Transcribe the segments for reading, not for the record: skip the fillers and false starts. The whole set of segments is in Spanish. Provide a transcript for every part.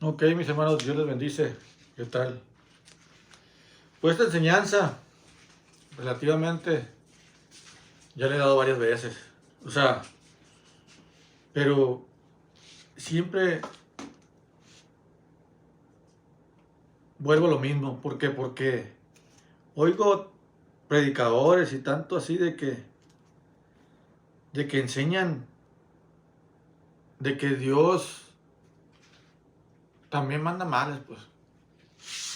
Ok, mis hermanos, Dios les bendice. ¿Qué tal? Pues esta enseñanza, relativamente, ya le he dado varias veces. O sea, pero siempre vuelvo a lo mismo. ¿Por qué? Porque oigo predicadores y tanto así de que enseñan de que Dios también manda males, pues.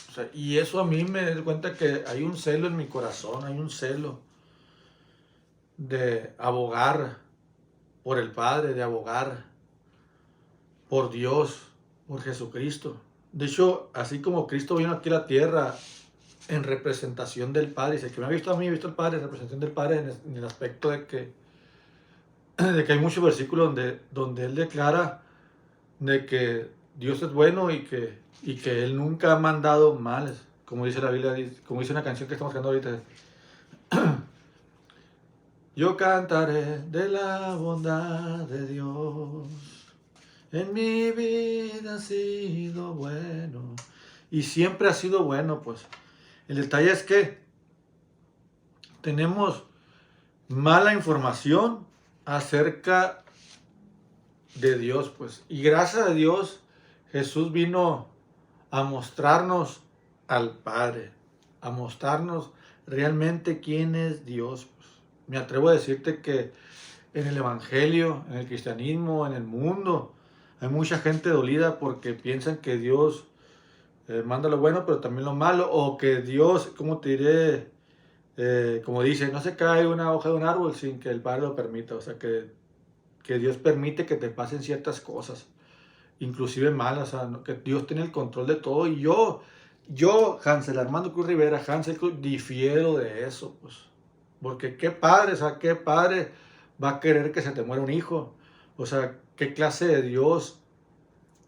O sea, y eso a mí me da cuenta que hay un celo en mi corazón, hay un celo de abogar por el Padre, de abogar por Dios, por Jesucristo. De hecho, así como Cristo vino aquí a la tierra en representación del Padre, dice que me ha visto a mí, he visto al Padre, en representación del Padre en el aspecto de que hay muchos versículos donde Él declara de que Dios es bueno y que Él nunca ha mandado males, como dice la Biblia, como dice una canción que estamos cantando ahorita. Yo cantaré de la bondad de Dios. En mi vida ha sido bueno. Y siempre ha sido bueno, pues. El detalle es que tenemos mala información acerca de Dios, pues. Y gracias a Dios, Jesús vino a mostrarnos al Padre, a mostrarnos realmente quién es Dios, pues. Me atrevo a decirte que en el Evangelio, en el cristianismo, en el mundo, hay mucha gente dolida porque piensan que Dios manda lo bueno, pero también lo malo, o que Dios, ¿cómo te diré? Como dice, no se cae una hoja de un árbol sin que el Padre lo permita, o sea, que Dios permite que te pasen ciertas cosas, inclusive malas, o sea, que Dios tiene el control de todo, y Hansel Armando Cruz Rivera, Hansel Cruz, difiero de eso, pues, porque qué padre, o sea, qué padre va a querer que se te muera un hijo, o sea, qué clase de Dios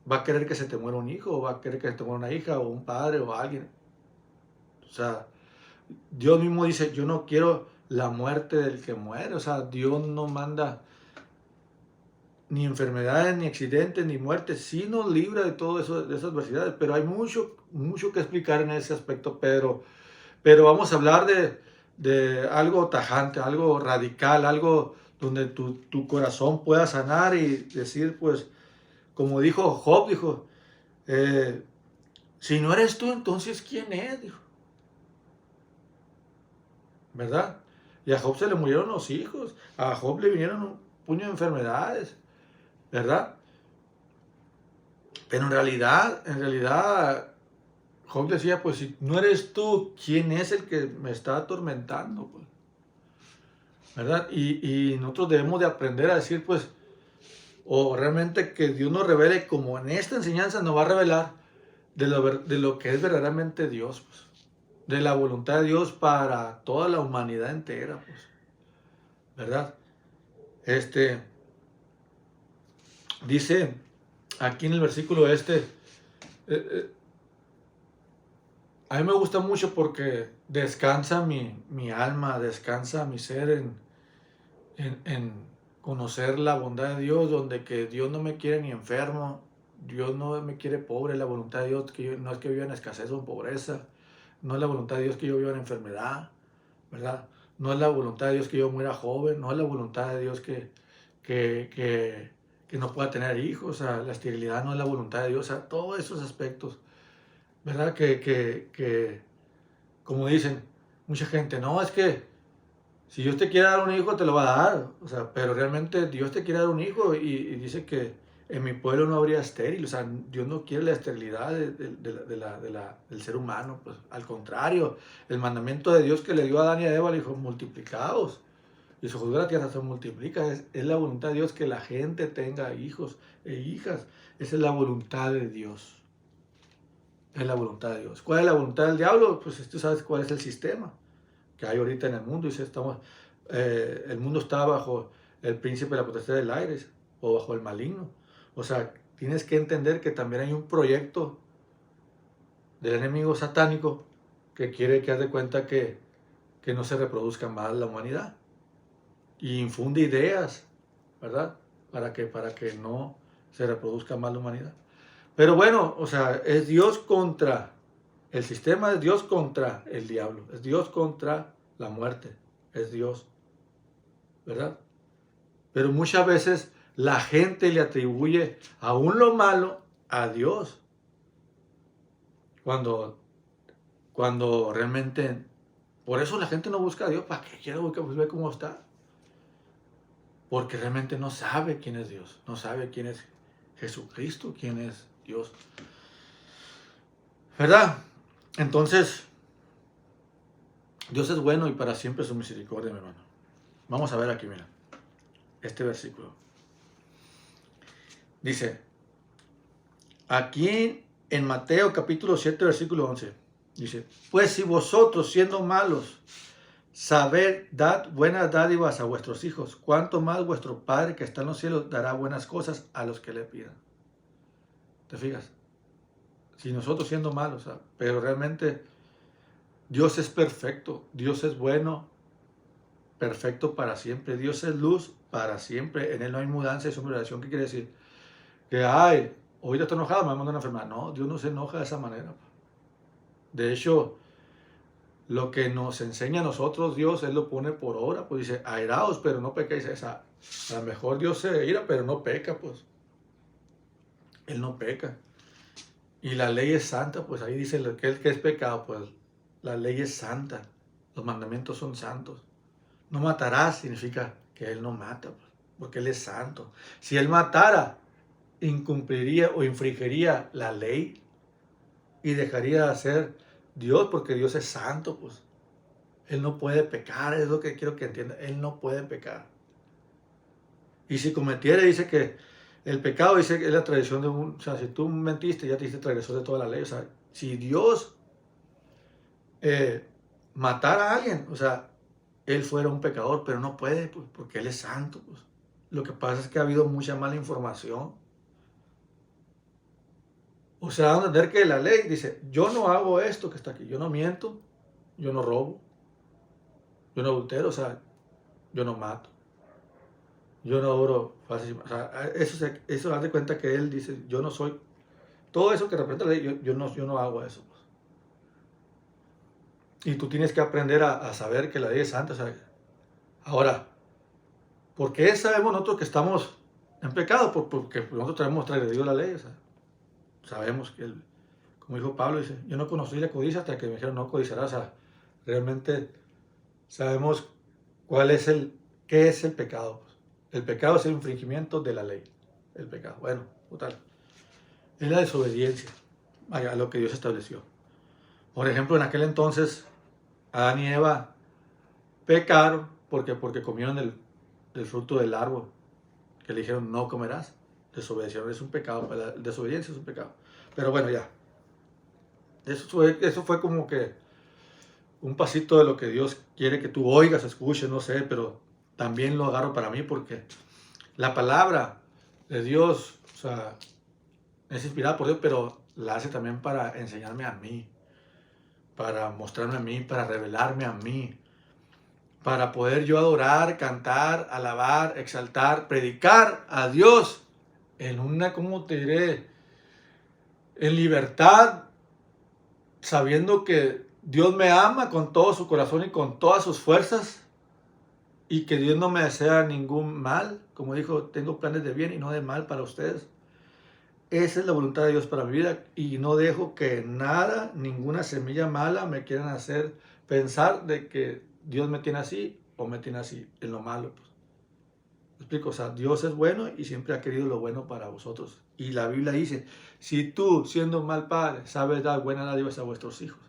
va a querer que se te muera un hijo, o va a querer que se te muera una hija, o un padre, o alguien. O sea, Dios mismo dice, yo no quiero la muerte del que muere. O sea, Dios no manda ni enfermedades, ni accidentes, ni muertes. Sí nos libra de todo eso, de esas adversidades. Pero hay mucho, mucho que explicar en ese aspecto. Pero vamos a hablar de algo tajante, algo radical, algo donde tu corazón pueda sanar y decir, pues, como dijo Job, dijo, eh, si no eres tú, entonces ¿quién es? Dijo, ¿verdad? Y a Job se le murieron los hijos, a Job le vinieron un puño de enfermedades, ¿verdad? Pero en realidad, Job decía, pues si no eres tú, ¿quién es el que me está atormentando? Pues, ¿verdad? Y nosotros debemos de aprender a decir, pues, o realmente que Dios nos revele, como en esta enseñanza nos va a revelar, de lo que es verdaderamente Dios, pues, de la voluntad de Dios para toda la humanidad entera, pues, ¿verdad? Este, dice aquí en el versículo eh, a mí me gusta mucho porque descansa mi alma, descansa mi ser en conocer la bondad de Dios, donde que Dios no me quiere ni enfermo, Dios no me quiere pobre, la voluntad de Dios que no es que viva en escasez o en pobreza, no es la voluntad de Dios que yo viva en enfermedad, ¿verdad? No es la voluntad de Dios que yo muera joven, no es la voluntad de Dios que, que, que no pueda tener hijos, o sea, la esterilidad no es la voluntad de Dios, o sea, todos esos aspectos, ¿verdad? Que como dicen mucha gente, no, es que si Dios te quiere dar un hijo, te lo va a dar, o sea, pero realmente Dios te quiere dar un hijo y dice que en mi pueblo no habría estéril, o sea, Dios no quiere la esterilidad del ser humano, pues al contrario, el mandamiento de Dios que le dio a Adán y a Eva le dijo, multiplicados, y su juzgar la tierra se multiplica, es la voluntad de Dios que la gente tenga hijos e hijas, esa es la voluntad de Dios, es la voluntad de Dios. ¿Cuál es la voluntad del diablo? Pues tú sabes cuál es el sistema que hay ahorita en el mundo, dice, el mundo está bajo el príncipe de la potestad del aire o bajo el maligno. O sea, tienes que entender que también hay un proyecto del enemigo satánico que quiere que haz de cuenta que no se reproduzca más la humanidad. Y infunde ideas, ¿verdad? Para que no se reproduzca más la humanidad. Pero bueno, o sea, es Dios contra, el sistema es Dios contra el diablo, es Dios contra la muerte, es Dios, ¿verdad? Pero muchas veces la gente le atribuye aún lo malo a Dios, cuando, cuando realmente, por eso la gente no busca a Dios, ¿para qué quiere buscar? Pues ve cómo está. Porque realmente no sabe quién es Dios, no sabe quién es Jesucristo, quién es Dios. ¿Verdad? Entonces, Dios es bueno y para siempre su misericordia, mi hermano. Vamos a ver aquí, mira, este versículo. Dice, aquí en Mateo capítulo 7, versículo 11, dice, pues si vosotros siendo malos, sabed dar buenas dádivas a vuestros hijos, cuánto más vuestro Padre que está en los cielos dará buenas cosas a los que le pidan. ¿Te fijas? Si nosotros siendo malos, ¿sabes? Pero realmente Dios es perfecto, Dios es bueno, perfecto para siempre, Dios es luz para siempre, en Él no hay mudanza y sombreación. ¿Qué quiere decir? Que, ay, hoy está enojado, me manda una enfermedad. No, Dios no se enoja de esa manera. De hecho, lo que nos enseña a nosotros Dios, Él lo pone por obra, pues dice, airaos, pero no pequéis. A lo mejor Dios se ira, pero no peca, pues. Él no peca. Y la ley es santa, pues ahí dice que es pecado, pues la ley es santa. Los mandamientos son santos. No matarás significa que Él no mata, pues, porque Él es santo. Si Él matara, incumpliría o infringiría la ley y dejaría de ser Dios, porque Dios es santo, pues. Él no puede pecar, es lo que quiero que entienda. Él no puede pecar. Y si cometiera, dice que el pecado, dice que es la tradición de un... O sea, si tú mentiste, ya te hiciste transgresor de toda la ley. O sea, si Dios matara a alguien, o sea, Él fuera un pecador, pero no puede, pues, porque Él es santo, pues. Lo que pasa es que ha habido mucha mala información. O sea, a entender que la ley dice, yo no hago esto que está aquí, yo no miento, yo no robo, yo no adultero, o sea, yo no mato, yo no oro falsamente. O sea, eso haz de cuenta que Él dice, yo no soy, todo eso que representa la ley, yo no hago eso. Pues. Y tú tienes que aprender a saber que la ley es santa. O sea, ahora, ¿por qué sabemos nosotros que estamos en pecado? Porque nosotros traemos transgredido la ley. O sea, sabemos que, como dijo Pablo, dice, yo no conocí la codicia hasta que me dijeron no codiciarás. O sea, realmente sabemos qué es el pecado. Pues. El pecado es el infringimiento de la ley. El pecado. Bueno, total. Es la desobediencia a lo que Dios estableció. Por ejemplo, en aquel entonces, Adán y Eva pecaron porque comieron del fruto del árbol, que le dijeron no comerás. Desobedecieron, es un pecado, la desobediencia es un pecado. Pero bueno, ya. Eso fue como que un pasito de lo que Dios quiere que tú oigas, escuches, no sé, pero también lo agarro para mí porque la palabra de Dios, o sea, es inspirada por Dios, pero la hace también para enseñarme a mí, para mostrarme a mí, para revelarme a mí, para poder yo adorar, cantar, alabar, exaltar, predicar a Dios en una, ¿cómo te diré? En libertad, sabiendo que Dios me ama con todo su corazón y con todas sus fuerzas y que Dios no me desea ningún mal. Como dijo, tengo planes de bien y no de mal para ustedes. Esa es la voluntad de Dios para mi vida y no dejo que nada, ninguna semilla mala me quieran hacer pensar de que Dios me tiene así o me tiene así en lo malo. Pues. ¿Me explico? O sea, Dios es bueno y siempre ha querido lo bueno para vosotros. Y la Biblia dice, si tú, siendo un mal padre, sabes dar buenas dádivas a vuestros hijos.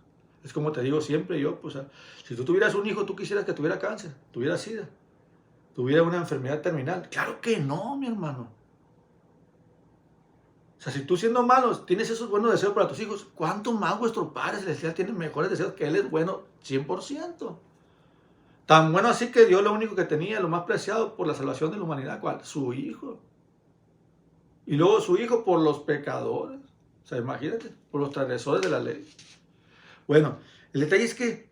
Es como te digo siempre yo, pues, si tú tuvieras un hijo, tú quisieras que tuviera cáncer, tuviera sida, tuviera una enfermedad terminal. Claro que no, mi hermano. O sea, si tú siendo malo tienes esos buenos deseos para tus hijos, ¿cuánto más vuestro Padre Celestial tiene mejores deseos que Él es bueno 100%? Tan bueno así que dio lo único que tenía, lo más preciado por la salvación de la humanidad. ¿Cuál? Su Hijo. Y luego su Hijo por los pecadores. O sea, imagínate, por los transgresores de la ley. Bueno, el detalle es que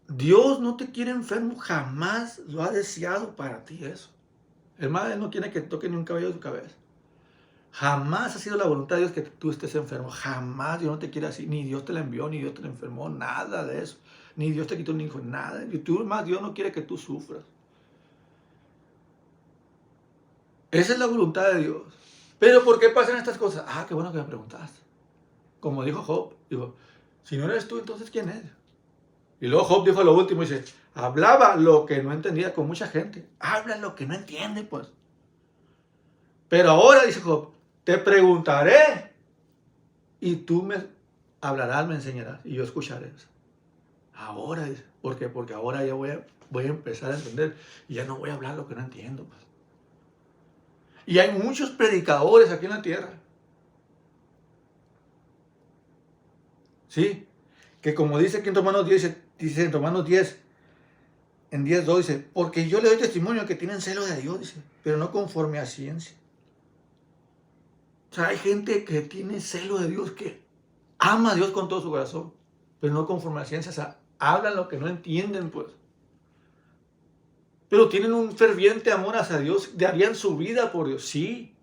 Dios no te quiere enfermo, jamás lo ha deseado para ti eso. Hermano, Él no quiere que toque ni un cabello de tu cabeza. Jamás ha sido la voluntad de Dios que tú estés enfermo. Jamás. Dios no te quiere así. Ni Dios te la envió, ni Dios te la enfermó. Nada de eso. Ni Dios te quitó un hijo. Nada. Y tú, más Dios no quiere que tú sufras. Esa es la voluntad de Dios. Pero ¿por qué pasan estas cosas? Ah, qué bueno que me preguntaste. Como dijo Job. Dijo, si no eres tú, entonces ¿quién es? Y luego Job dijo lo último. Dice, hablaba lo que no entendía con mucha gente. Habla lo que no entiende, pues. Pero ahora, dice Job, te preguntaré y tú me hablarás, me enseñarás y yo escucharé. Ahora, dice, ¿por qué? Porque ahora ya voy a empezar a entender y ya no voy a hablar lo que no entiendo. Pues. Y hay muchos predicadores aquí en la tierra. ¿Sí? Que como dice aquí en Romanos 10, dice en Romanos 10, en 10:2 dice, porque yo le doy testimonio que tienen celo de Dios, dice, pero no conforme a ciencia. O sea, hay gente que tiene celo de Dios, que ama a Dios con todo su corazón, pero no conforme a la ciencia. O sea, hablan lo que no entienden, pues. Pero tienen un ferviente amor hacia Dios, darían su vida por Dios, sí,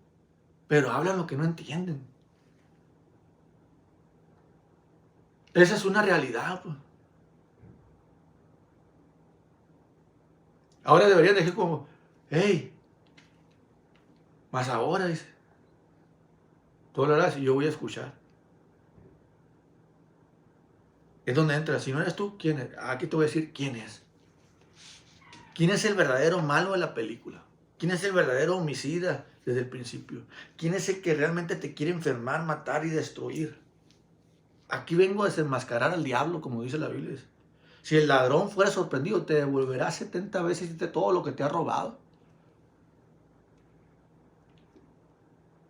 pero hablan lo que no entienden. Esa es una realidad, pues. Ahora deberían decir como, hey, más ahora, dice, tú hablarás y yo voy a escuchar. Es donde entra. Si no eres tú, ¿quién es? Aquí te voy a decir quién es. ¿Quién es el verdadero malo de la película? ¿Quién es el verdadero homicida desde el principio? ¿Quién es el que realmente te quiere enfermar, matar y destruir? Aquí vengo a desenmascarar al diablo, como dice la Biblia. Si el ladrón fuera sorprendido, te devolverá 70 veces todo lo que te ha robado.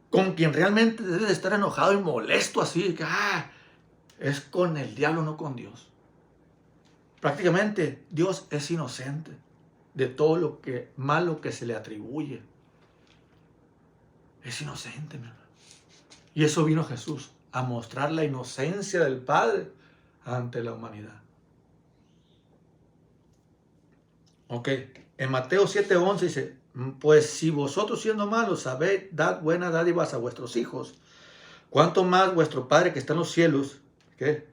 Con quien realmente debes de estar enojado y molesto así, que es con el diablo, no con Dios. Prácticamente Dios es inocente de todo lo que malo que se le atribuye. Es inocente, mi hermano. Y eso vino Jesús, a mostrar la inocencia del Padre ante la humanidad. Ok, en Mateo 7:11 dice, pues si vosotros siendo malos sabéis dar buenas dádivas a vuestros hijos, ¿cuánto más vuestro Padre que está en los cielos, ¿qué?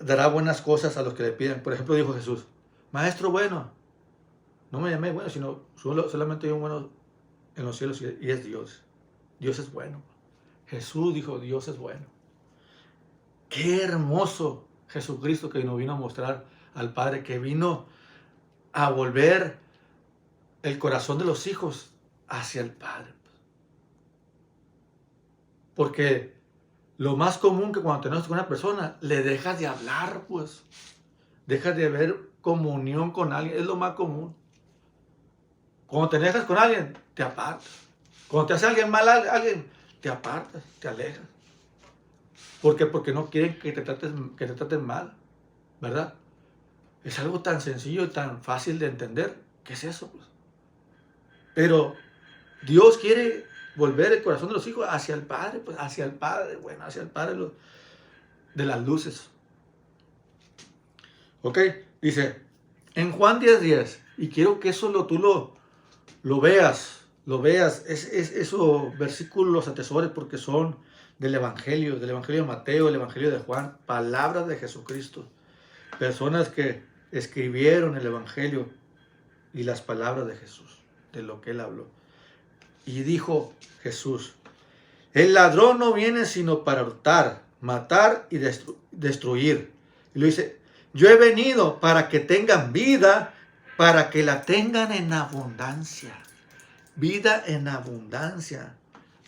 Dará buenas cosas a los que le piden? Por ejemplo, dijo Jesús, Maestro bueno, no me llaméis bueno, sino solamente hay un bueno en los cielos y es Dios. Dios es bueno. Jesús dijo, Dios es bueno. Qué hermoso Jesucristo que nos vino a mostrar al Padre, que vino a volver el corazón de los hijos hacia el Padre. Porque lo más común que cuando tenemos con una persona, le dejas de hablar, pues. Dejas de ver comunión con alguien, es lo más común. Cuando te dejas con alguien, te apartas. Cuando te hace alguien mal a alguien, te apartas, te alejas. ¿Por qué? Porque no quieren que te traten mal, ¿verdad? Es algo tan sencillo y tan fácil de entender. ¿Qué es eso? Pues? Pero Dios quiere volver el corazón de los hijos hacia el Padre, pues hacia el Padre, bueno, hacia el Padre de las luces. ¿Ok? Dice, en Juan 10:10, y quiero que eso tú lo veas, esos versículos los atesores porque son del Evangelio de Mateo, el Evangelio de Juan, palabras de Jesucristo, personas que escribieron el Evangelio y las palabras de Jesús, de lo que él habló. Y dijo Jesús, el ladrón no viene sino para hurtar, matar y destruir. Y lo dice, yo he venido para que tengan vida, para que la tengan en abundancia. Vida en abundancia,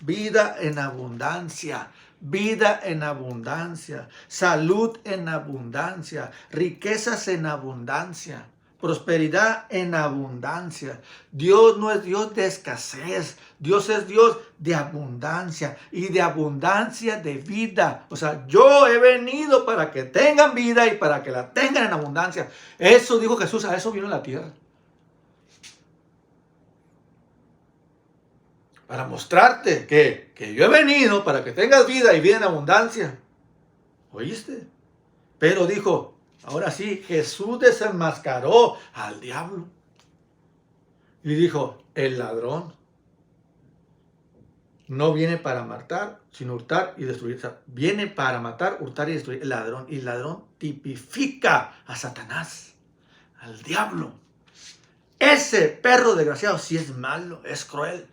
vida en abundancia, vida en abundancia, salud en abundancia, riquezas en abundancia, prosperidad en abundancia. Dios no es Dios de escasez, Dios es Dios de abundancia y de abundancia de vida. O sea, yo he venido para que tengan vida y para que la tengan en abundancia. Eso dijo Jesús, a eso vino la tierra. Para mostrarte que yo he venido para que tengas vida y vida en abundancia. ¿Oíste? Pero dijo, ahora sí, Jesús desenmascaró al diablo. Y dijo, el ladrón. No viene para matar, sino hurtar y destruir. O sea, viene para matar, hurtar y destruir. El ladrón. Y el ladrón tipifica a Satanás, al diablo. Ese perro desgraciado sí es malo, es cruel.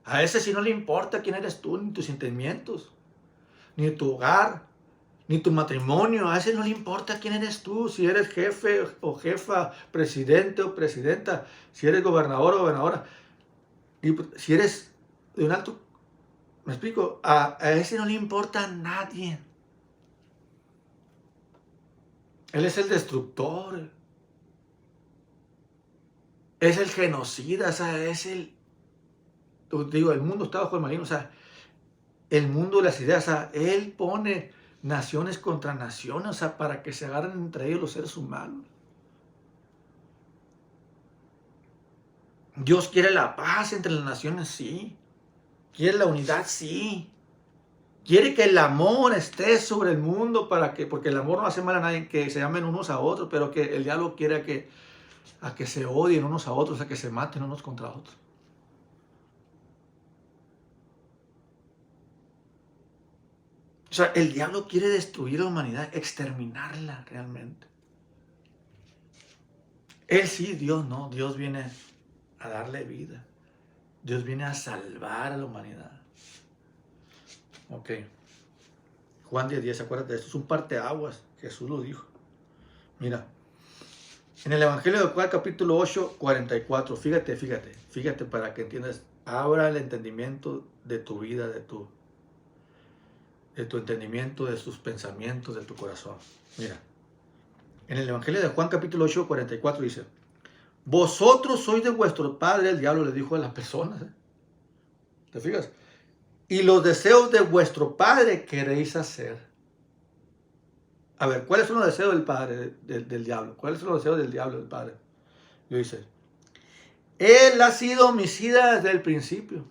A ese sí no le importa quién eres tú, ni tus sentimientos, ni tu hogar, ni tu matrimonio. A ese no le importa quién eres tú, si eres jefe o jefa, presidente o presidenta, si eres gobernador o gobernadora. Y si eres de un alto, me explico, a ese no le importa a nadie. Él es el destructor, es el genocida, o sea, es el, digo, el mundo está bajo el maligno, o sea, el mundo de las ideas, o sea, él pone naciones contra naciones, o sea, para que se agarren entre ellos los seres humanos. Dios quiere la paz entre las naciones, sí. Quiere la unidad, sí. Quiere que el amor esté sobre el mundo para que, porque el amor no hace mal a nadie, que se amen unos a otros, pero que el diablo quiere a que se odien unos a otros, a que se maten unos contra otros. O sea, el diablo quiere destruir a la humanidad, exterminarla realmente. Él sí, Dios no. Dios viene a darle vida. Dios viene a salvar a la humanidad. Ok. Juan 10:10, acuérdate, esto es un parteaguas. Jesús lo dijo. Mira, en el Evangelio de Juan, capítulo 8, 44, fíjate para que entiendas. Abra el entendimiento de tu vida, de tu entendimiento, de tus pensamientos, de tu corazón. Mira, en el Evangelio de Juan, capítulo 8, 44 dice: vosotros sois de vuestro padre, el diablo le dijo a las personas. ¿Te fijas? Y los deseos de vuestro padre queréis hacer. A ver, ¿cuáles son los deseos del padre, del diablo? ¿Cuáles son los deseos del diablo, del padre? Lo dice: él ha sido homicida desde el principio.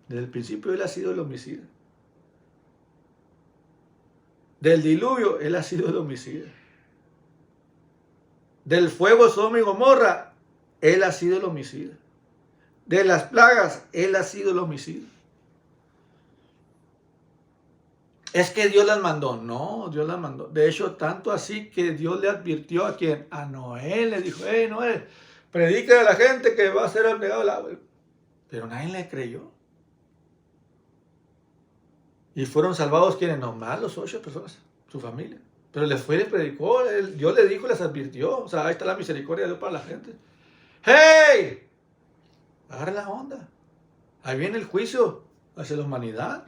Desde el principio él ha sido el homicida. Del diluvio él ha sido el homicida. Del fuego de Sodoma y Gomorra él ha sido el homicida. De las plagas él ha sido el homicida. Es que Dios las mandó. No, Dios las mandó. De hecho, tanto así que Dios le advirtió a quién. A Noé le dijo: hey, Noé, predica a la gente que va a ser abnegado el agua. Pero nadie le creyó. Y fueron salvados quienes, nomás los 8 personas, su familia. Pero les fue y les predicó. Dios les dijo y les advirtió. O sea, ahí está la misericordia de Dios para la gente. ¡Hey! Agarra la onda. Ahí viene el juicio hacia la humanidad.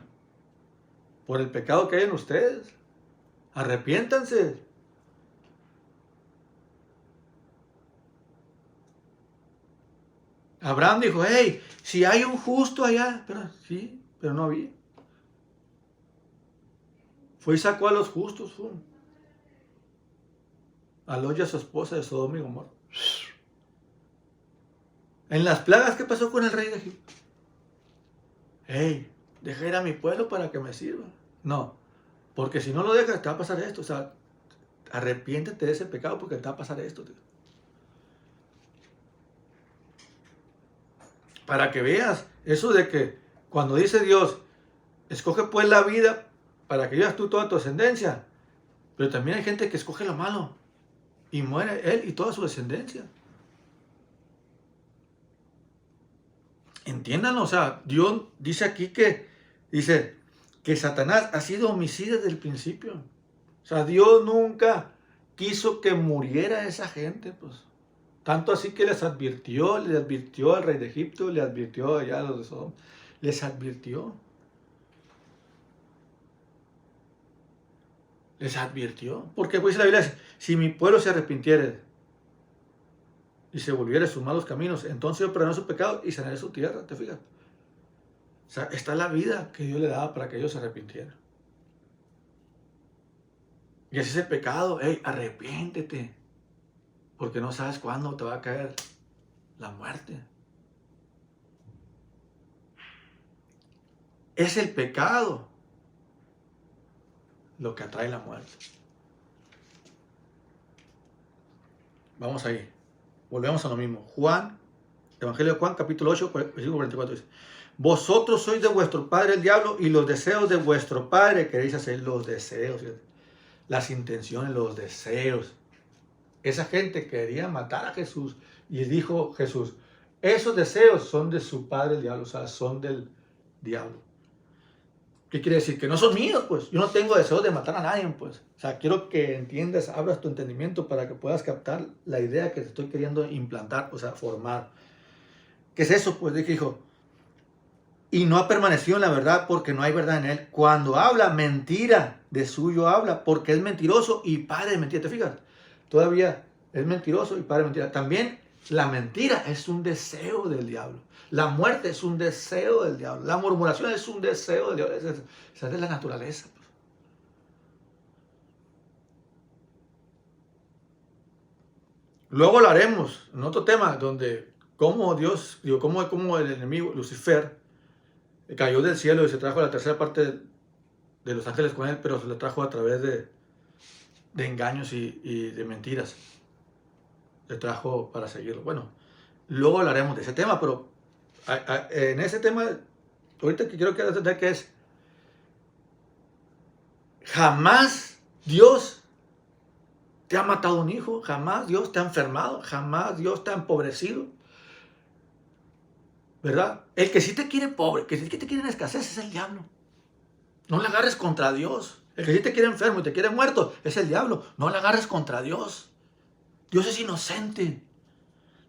Por el pecado que hay en ustedes. Arrepiéntanse. Abraham dijo: hey, si hay un justo allá. Pero sí, pero no había. Fue y sacó a los justos. A Lot y a su esposa de Sodoma y Gomorra. En las plagas, ¿qué pasó con el rey de Egipto? Hey, deja ir a mi pueblo para que me sirva. No, porque si no lo dejas, te va a pasar esto. O sea, arrepiéntete de ese pecado porque te va a pasar esto. Tío. Para que veas eso de que cuando dice Dios, escoge pues la vida para que vivas tú toda tu descendencia. Pero también hay gente que escoge lo malo y muere él y toda su descendencia. Entiéndanlo, o sea, Dios dice aquí que Satanás ha sido homicida desde el principio. O sea, Dios nunca quiso que muriera esa gente, pues. Tanto así que le advirtió al rey de Egipto, le advirtió allá a los de Sodoma, les advirtió. Les advirtió. Porque pues la Biblia dice: si mi pueblo se arrepintiere y se volviera a sus malos caminos, entonces yo perdonaré su pecado y sanaré su tierra, ¿te fijas? O sea, está la vida que Dios le daba para que ellos se arrepintieran. Y así es el pecado. Hey, arrepiéntete. Porque no sabes cuándo te va a caer la muerte. Es el pecado lo que atrae la muerte. Vamos ahí. Volvemos a lo mismo. Evangelio de Juan, capítulo 8, versículo 44 dice: vosotros sois de vuestro padre el diablo y los deseos de vuestro padre queréis hacer. Los deseos, las intenciones, los deseos. Esa gente quería matar a Jesús y dijo Jesús, esos deseos son de su padre el diablo, o sea, son del diablo. ¿Qué quiere decir? Que no son míos, pues. Yo no tengo deseos de matar a nadie, pues. O sea, quiero que entiendas, abras tu entendimiento para que puedas captar la idea que te estoy queriendo implantar, o sea, formar. ¿Qué es eso? Pues dijo, y no ha permanecido en la verdad porque no hay verdad en él. Cuando habla mentira, de suyo habla, porque es mentiroso y padre de mentira. ¿Te fijas? Todavía es mentiroso y padre de mentira. También la mentira es un deseo del diablo. La muerte es un deseo del diablo. La murmuración es un deseo del diablo. Esa es de la naturaleza. Luego lo haremos en otro tema donde cómo el enemigo, Lucifer, cayó del cielo y se trajo a la tercera parte de los ángeles con él, pero se lo trajo a través de engaños y de mentiras. Le trajo para seguirlo. Bueno, luego hablaremos de ese tema, pero en ese tema, ahorita que quiero que entender que es, jamás Dios te ha matado un hijo, jamás Dios te ha enfermado, jamás Dios te ha empobrecido. ¿Verdad? El que sí te quiere pobre, que sí te quiere en escasez es el diablo. No le agarres contra Dios. El que sí te quiere enfermo y te quiere muerto es el diablo. No le agarres contra Dios. Dios es inocente.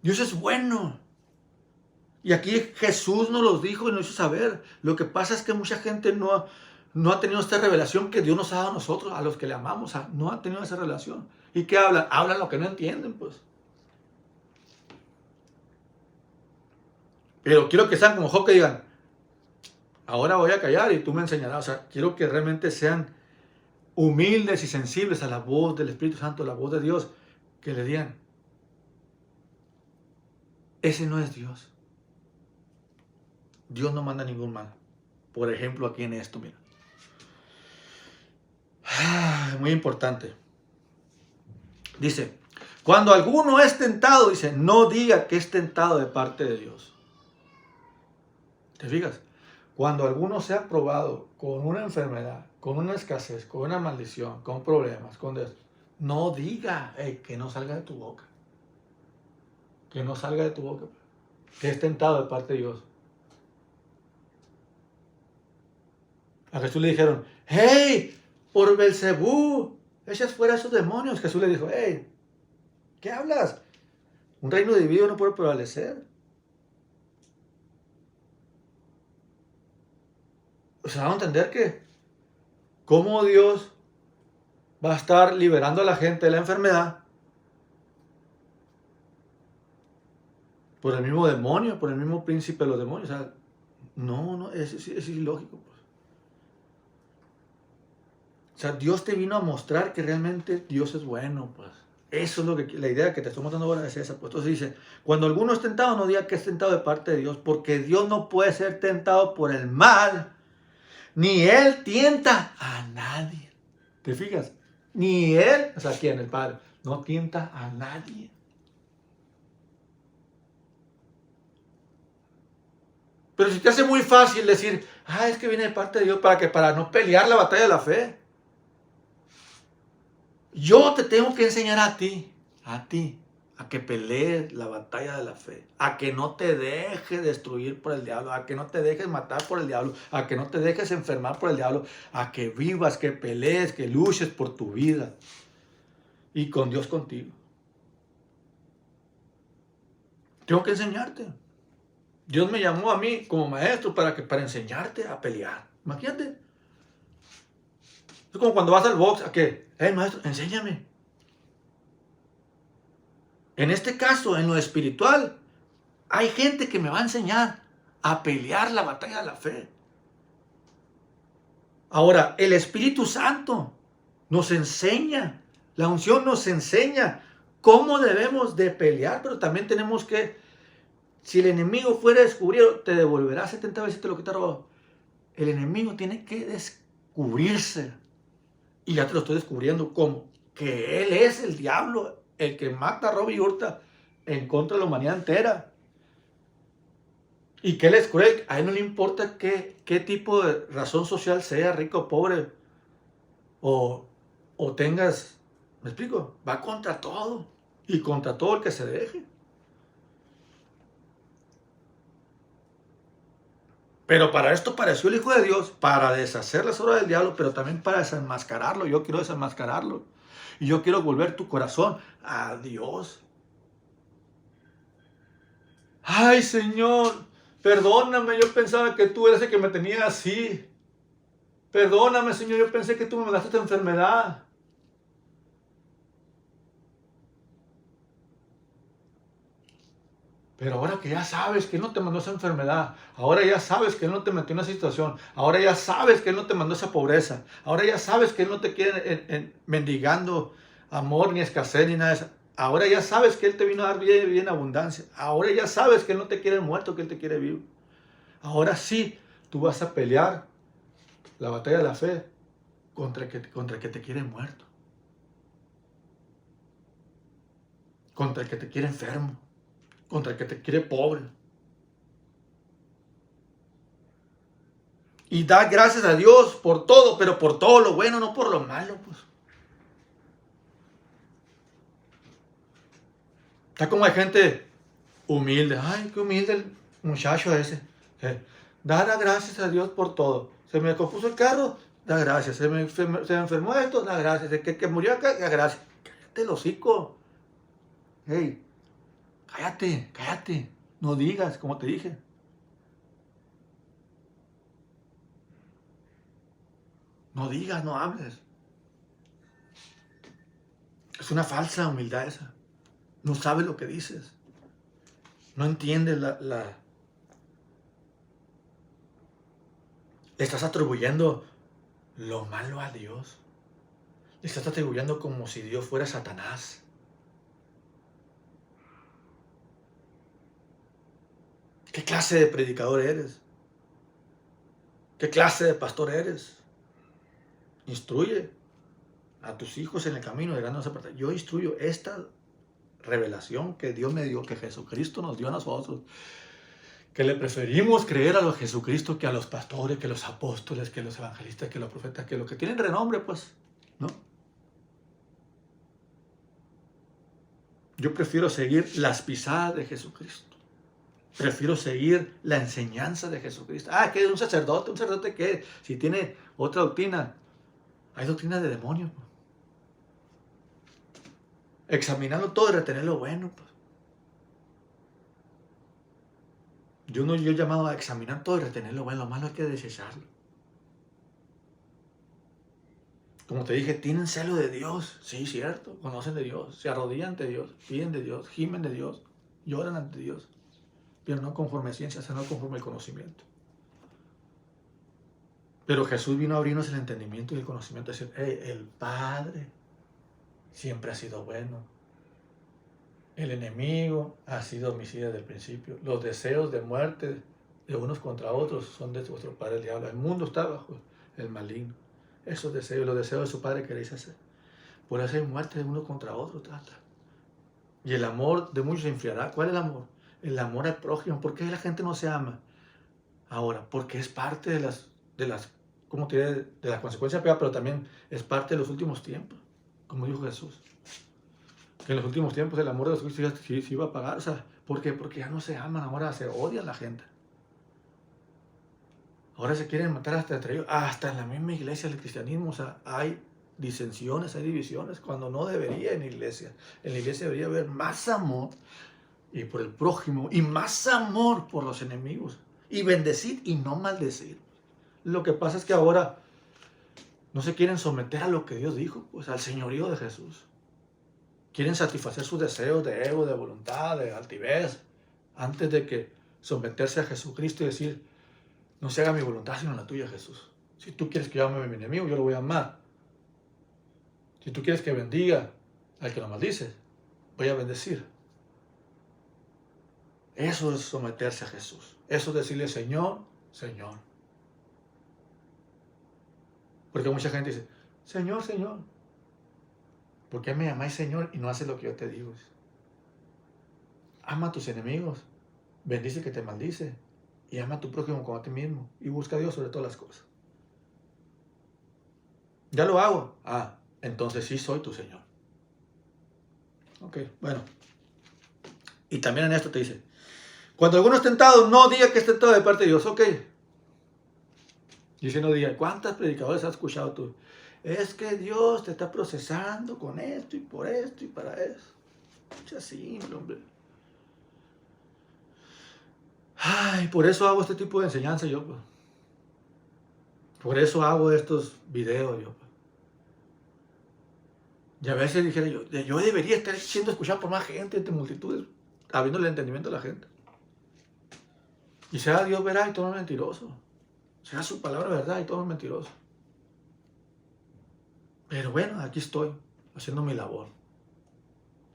Dios es bueno. Y aquí Jesús nos lo dijo y nos hizo saber. Lo que pasa es que mucha gente no ha tenido esta revelación que Dios nos ha dado a nosotros, a los que le amamos. No han tenido esa revelación. ¿Y qué hablan? Hablan lo que no entienden, pues. Pero quiero que sean como Job, que digan, ahora voy a callar y tú me enseñarás. O sea, quiero que realmente sean humildes y sensibles a la voz del Espíritu Santo, a la voz de Dios, que le digan, ese no es Dios. Dios no manda ningún mal. Por ejemplo, aquí en esto, mira. Muy importante. Dice, cuando alguno es tentado, dice, no diga que es tentado de parte de Dios. ¿Te fijas? Cuando alguno sea probado con una enfermedad, con una escasez, con una maldición, con problemas, no diga que no salga de tu boca. Que no salga de tu boca. Que es tentado de parte de Dios. A Jesús le dijeron, hey, por Belcebú, echas fuera a esos demonios. Jesús le dijo, hey, ¿qué hablas? Un reino dividido no puede prevalecer. O sea, vamos a entender que cómo Dios va a estar liberando a la gente de la enfermedad por el mismo demonio, por el mismo príncipe de los demonios. O sea, no, es ilógico. Pues. O sea, Dios te vino a mostrar que realmente Dios es bueno, pues. Eso es lo que la idea que te estoy mostrando ahora es esa. Pues. Entonces dice, cuando alguno es tentado, no diga que es tentado de parte de Dios, porque Dios no puede ser tentado por el mal, ni Él tienta a nadie. ¿Te fijas? Ni Él, o sea, ¿quién? El Padre, no tienta a nadie. Pero si te hace muy fácil decir, es que viene de parte de Dios para no pelear la batalla de la fe. Yo te tengo que enseñar a ti, a que pelees la batalla de la fe, a que no te dejes destruir por el diablo, a que no te dejes matar por el diablo, a que no te dejes enfermar por el diablo, a que vivas, que pelees, que luches por tu vida y con Dios contigo. Tengo que enseñarte. Dios me llamó a mí como maestro para enseñarte a pelear. Imagínate. Es como cuando vas al box, ¿a qué? Maestro, enséñame. En este caso, en lo espiritual, hay gente que me va a enseñar a pelear la batalla de la fe. Ahora, el Espíritu Santo nos enseña, la unción nos enseña cómo debemos de pelear, pero también tenemos que, si el enemigo fuera descubierto, te devolverá 70 veces lo que te ha robado. El enemigo tiene que descubrirse. Y ya te lo estoy descubriendo como que él es el diablo, el que mata, roba y hurta en contra de la humanidad entera. ¿Y qué les cruel? A él no le importa qué tipo de razón social sea, rico o pobre, o, o tengas, ¿me explico? Va contra todo, y contra todo el que se deje. Pero para esto pareció el Hijo de Dios, para deshacer las obras del diablo, pero también para desenmascararlo. Yo quiero desenmascararlo. Y yo quiero volver tu corazón a Dios. Ay, Señor, perdóname, yo pensaba que tú eres el que me tenía así. Perdóname, Señor, yo pensé que tú me mandaste esta enfermedad. Pero ahora que ya sabes que Él no te mandó esa enfermedad, ahora ya sabes que Él no te metió en esa situación, ahora ya sabes que Él no te mandó esa pobreza, ahora ya sabes que Él no te quiere mendigando amor ni escasez ni nada de eso. Ahora ya sabes que Él te vino a dar vida y en abundancia. Ahora ya sabes que Él no te quiere muerto, que Él te quiere vivo. Ahora sí, tú vas a pelear la batalla de la fe contra el que te quiere muerto, contra el que te quiere enfermo, contra el que te quiere pobre. Y da gracias a Dios por todo, pero por todo lo bueno, no por lo malo, pues. Está como hay gente humilde. Ay, qué humilde el muchacho ese. Da gracias a Dios por todo. Se me compuso el carro, da gracias. Se me enfermó esto, da gracias. El que murió acá, da gracias. Cállate el hocico. Hey, cállate, cállate. No digas, como te dije. No digas, no hables. Es una falsa humildad esa. No sabes lo que dices. No entiendes le estás atribuyendo lo malo a Dios. Le estás atribuyendo como si Dios fuera Satanás. ¿Qué clase de predicador eres? ¿Qué clase de pastor eres? Instruye a tus hijos en el camino de ganar esa parte. Yo instruyo esta revelación que Dios me dio, que Jesucristo nos dio a nosotros, que le preferimos creer a los Jesucristo que a los pastores, que los apóstoles, que los evangelistas, que los profetas, que los que tienen renombre, pues, ¿no? Yo prefiero seguir las pisadas de Jesucristo. Prefiero seguir la enseñanza de Jesucristo. Ah, que es un sacerdote que si tiene otra doctrina, hay doctrina de demonios. Pues. Examinarlo todo y retener lo bueno. Pues. Yo he llamado a examinar todo y retener lo bueno, lo malo hay que desecharlo. Como te dije, tienen celo de Dios, sí, cierto, conocen de Dios, se arrodillan ante Dios, piden de Dios, gimen de Dios, lloran ante Dios, pero no conforme a ciencia, sino conforme al conocimiento. Pero Jesús vino a abrirnos el entendimiento y el conocimiento, decir, el Padre siempre ha sido bueno, el enemigo ha sido homicida desde el principio, los deseos de muerte de unos contra otros son de vuestro padre el diablo, el mundo está bajo el maligno, esos deseos, los deseos de su padre queréis hacer. Por eso hay muerte de uno contra otro, trata. Y el amor de muchos se enfriará. ¿Cuál es el amor? El amor al prójimo. ¿Por qué la gente no se ama? Ahora, porque es parte de las ¿cómo te diré? De las consecuencias peores, pero también es parte de los últimos tiempos, como dijo Jesús. Que en los últimos tiempos el amor de los cristianos se iba a apagar. O sea, ¿por qué? Porque ya no se aman, ahora se odian la gente. Ahora se quieren matar hasta entre ellos. Hasta en la misma iglesia del cristianismo, o sea, hay disensiones, hay divisiones, cuando no debería en la iglesia. En la iglesia debería haber más amor y por el prójimo y más amor por los enemigos. Y bendecir y no maldecir. Lo que pasa es que ahora no se quieren someter a lo que Dios dijo, pues al señorío de Jesús. Quieren satisfacer sus deseos de ego, de voluntad, de altivez, antes de que someterse a Jesucristo y decir, no se haga mi voluntad sino la tuya, Jesús. Si tú quieres que yo ame a mi enemigo, yo lo voy a amar. Si tú quieres que bendiga al que lo maldice, voy a bendecir. Eso es someterse a Jesús. Eso es decirle, Señor, Señor. Porque mucha gente dice, Señor, Señor. ¿Por qué me llamáis Señor y no haces lo que yo te digo? Ama a tus enemigos. Bendice que te maldice. y ama a tu prójimo como a ti mismo, y busca a Dios sobre todas las cosas. ¿Ya lo hago? Ah, entonces sí soy tu Señor. Ok, bueno. Y también en esto te dice, cuando alguno es tentado, no diga que es tentado de parte de Dios. Ok. Dice, no diga, ¿cuántas predicadores has escuchado tú? Es que Dios te está procesando con esto y por esto y para eso. Es así, hombre. Ay, por eso hago este tipo de enseñanza yo, pues. Por eso hago estos videos yo, pues. Y a veces dijera yo debería estar siendo escuchado por más gente, entre multitudes, abriendo el entendimiento a la gente. Y sea Dios verá y todo es mentiroso. Sea su palabra verdad y todo es mentiroso. Pero bueno, aquí estoy, haciendo mi labor.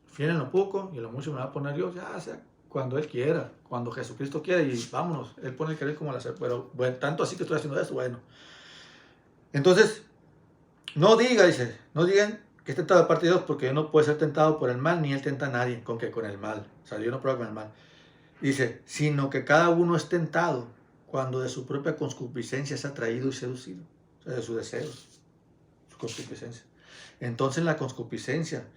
Fiel en lo poco y en lo mucho me va a poner Dios, ya sea cuando Él quiera, cuando Jesucristo quiera y vámonos. Él pone el querer como el hacer. Pero bueno, tanto así que estoy haciendo esto, bueno. Entonces, no digan que es tentado de parte de Dios, porque no puede ser tentado por el mal, ni Él tenta a nadie con el mal. O sea, Dios no prueba con el mal. Dice, sino que cada uno es tentado cuando de su propia concupiscencia es atraído y seducido. O sea, de sus deseos, su concupiscencia. Entonces la concupiscencia,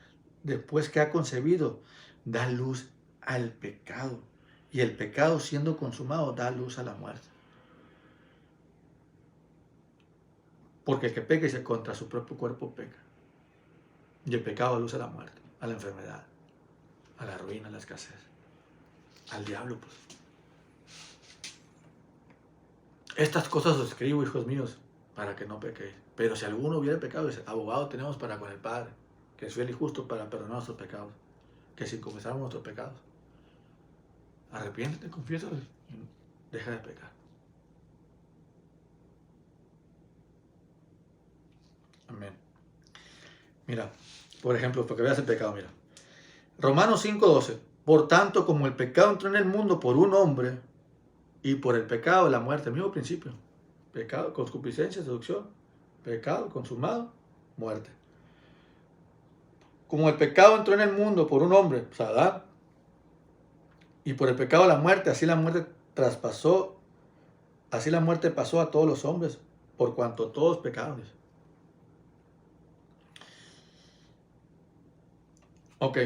después que ha concebido, da luz al pecado. Y el pecado, siendo consumado, da luz a la muerte. Porque el que peca dice, contra su propio cuerpo peca. Y el pecado da luz a la muerte, a la enfermedad, a la ruina, a la escasez. Al diablo, pues. Estas cosas os escribo, hijos míos, para que no pequéis. Pero si alguno hubiera pecado, dice, abogado tenemos para con el Padre, que es fiel y justo para perdonar nuestros pecados. Que si confesamos nuestros pecados, arrepiéntete, confiésalo y deja de pecar. Amén. Mira, por ejemplo, porque veas el pecado, mira. Romanos 5:12. Por tanto, como el pecado entró en el mundo por un hombre, y por el pecado la muerte, el mismo principio. Pecado, concupiscencia, seducción. Pecado, consumado, muerte. Como el pecado entró en el mundo por un hombre, o sea, Adán, y por el pecado la muerte, así la muerte pasó a todos los hombres, por cuanto todos pecaron. Ok,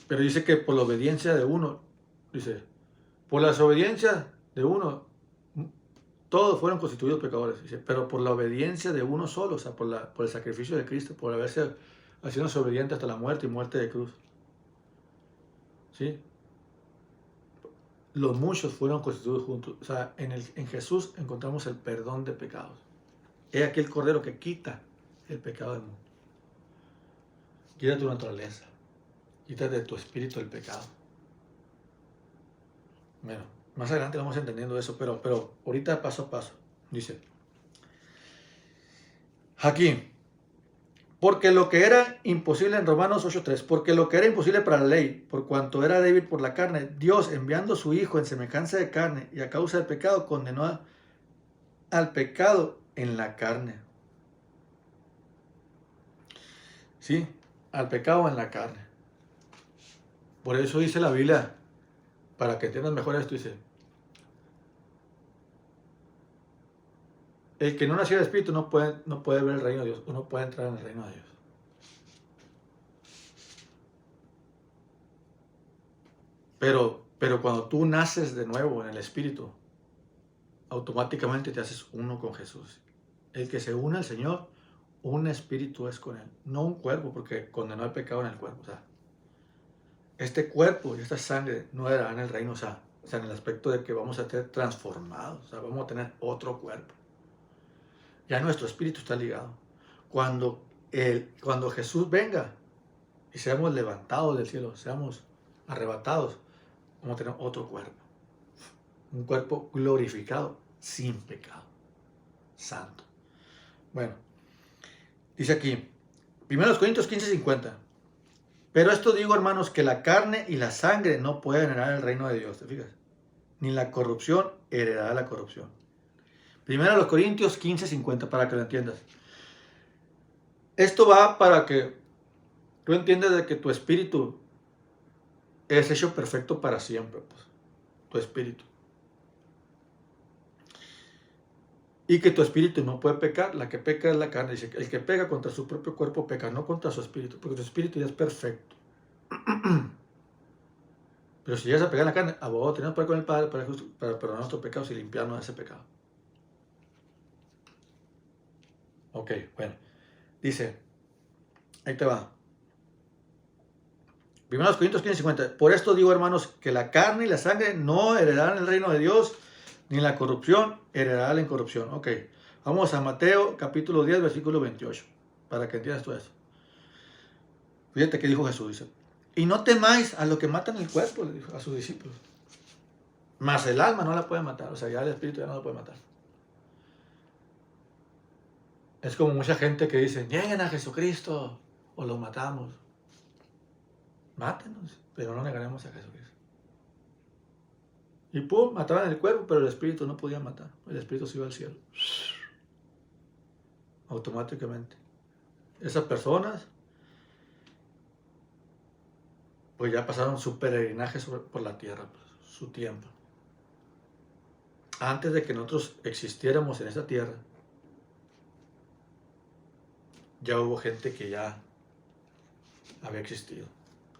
pero dice que por la obediencia de uno, dice, por la desobediencia de uno, todos fueron constituidos pecadores, dice, pero por la obediencia de uno solo, o sea, por el sacrificio de Cristo, por haberse haciéndose obediente hasta la muerte y muerte de cruz. ¿Sí? Los muchos fueron constituidos juntos. O sea, en Jesús encontramos el perdón de pecados. Es aquel cordero que quita el pecado del mundo. Quita tu naturaleza. Quita de tu espíritu el pecado. Bueno, más adelante vamos entendiendo eso, pero ahorita paso a paso. Dice, aquí, porque lo que era imposible en Romanos 8:3, porque lo que era imposible para la ley, por cuanto era débil por la carne, Dios enviando a su Hijo en semejanza de carne y a causa del pecado, condenó al pecado en la carne. ¿Sí? Al pecado en la carne. Por eso dice la Biblia, para que entiendas mejor esto, dice, el que no nació de espíritu no puede ver el reino de Dios, o no puede entrar en el reino de Dios. Pero cuando tú naces de nuevo en el espíritu, automáticamente te haces uno con Jesús. El que se une al Señor, un espíritu es con Él, no un cuerpo, porque condenó el pecado en el cuerpo. O sea, este cuerpo y esta sangre no era en el reino, o sea, en el aspecto de que vamos a ser transformados, o sea, vamos a tener otro cuerpo. Ya nuestro espíritu está ligado. Cuando Jesús venga y seamos levantados del cielo, seamos arrebatados, vamos a tener otro cuerpo. Un cuerpo glorificado, sin pecado, santo. Bueno, dice aquí, 1 Corintios 15:50. Pero esto digo, hermanos, que la carne y la sangre no pueden heredar el reino de Dios, ¿te fijas? Ni la corrupción heredará la corrupción. 1 Corintios 15:50, para que lo entiendas. Esto va para que tú entiendas de que tu espíritu es hecho perfecto para siempre, pues, tu espíritu. y que tu espíritu no puede pecar. La que peca es la carne. Dice, el que pega contra su propio cuerpo peca, no contra su espíritu, porque su espíritu ya es perfecto. Pero si llegas a pegar en la carne, abogado, tenemos poder con el Padre para perdonar nuestros pecados y limpiarnos de ese pecado. Ok, bueno. Dice, ahí te va. 1 Corintios 15:50. Por esto digo, hermanos, que la carne y la sangre no heredarán el reino de Dios, ni la corrupción heredará la incorrupción. Ok, vamos a Mateo capítulo 10, versículo 28, para que entiendas todo eso. Fíjate que dijo Jesús, dice, y no temáis a lo que matan el cuerpo, le dijo a sus discípulos, mas el alma no la puede matar, o sea, ya el espíritu ya no la puede matar. Es como mucha gente que dice, nieguen a Jesucristo o lo matamos. Mátenos, pero no negaremos a Jesucristo. Y pum, mataban el cuerpo, pero el espíritu no podía matar. El espíritu se iba al cielo. Automáticamente. Esas personas, pues ya pasaron su peregrinaje por la tierra, pues, su tiempo. Antes de que nosotros existiéramos en esa tierra, ya hubo gente que ya había existido.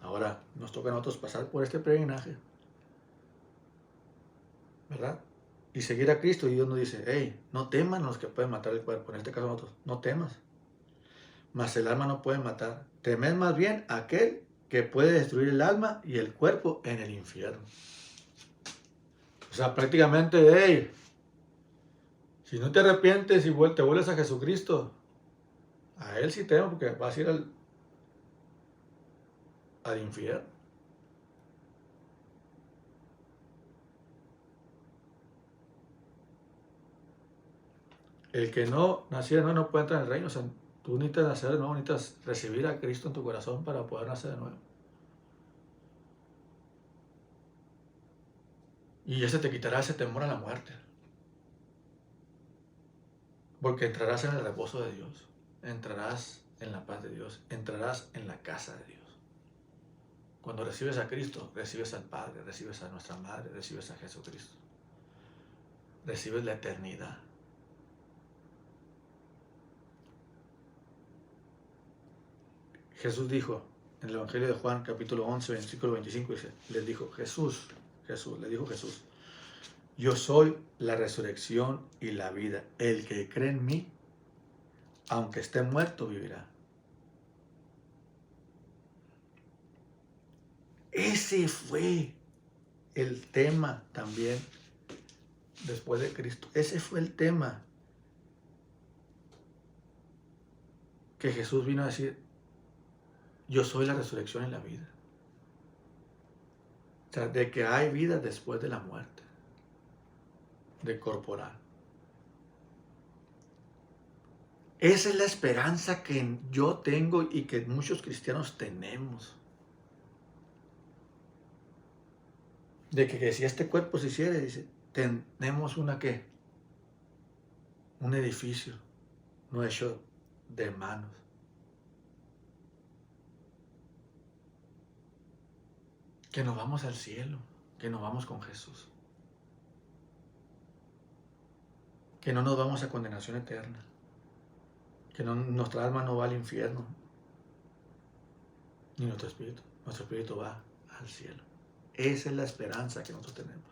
Ahora nos toca a nosotros pasar por este peregrinaje, ¿verdad? Y seguir a Cristo. Y Dios nos dice, hey, no teman los que pueden matar el cuerpo. En este caso nosotros, no temas. Mas el alma no puede matar. Temed más bien a aquel que puede destruir el alma y el cuerpo en el infierno. O sea, prácticamente, hey, si no te arrepientes y te vuelves a Jesucristo, a Él sí temo porque vas a ir al infierno. El que no naciera de nuevo no puede entrar en el reino. O sea, tú necesitas nacer de nuevo, necesitas recibir a Cristo en tu corazón para poder nacer de nuevo. Y ese te quitará ese temor a la muerte. Porque entrarás en el reposo de Dios. Entrarás en la paz de Dios. Entrarás en la casa de Dios. Cuando recibes a Cristo, recibes al Padre, recibes a nuestra Madre, recibes a Jesucristo. Recibes la eternidad. Jesús dijo en el Evangelio de Juan, capítulo 11, versículo 25, dice, les dijo Jesús, le dijo Jesús, yo soy la resurrección y la vida. El que cree en mí, aunque esté muerto, vivirá. Ese fue el tema también después de Cristo. Ese fue el tema que Jesús vino a decir, yo soy la resurrección y la vida. O sea, de que hay vida después de la muerte, de corporal. Esa es la esperanza que yo tengo y que muchos cristianos tenemos. De que si este cuerpo se hiciera, dice, tenemos una ¿qué? Un edificio no hecho de manos. Que nos vamos al cielo, que nos vamos con Jesús. Que no nos vamos a condenación eterna. Que nuestra alma no va al infierno. Ni nuestro espíritu. Nuestro espíritu va al cielo. Esa es la esperanza que nosotros tenemos.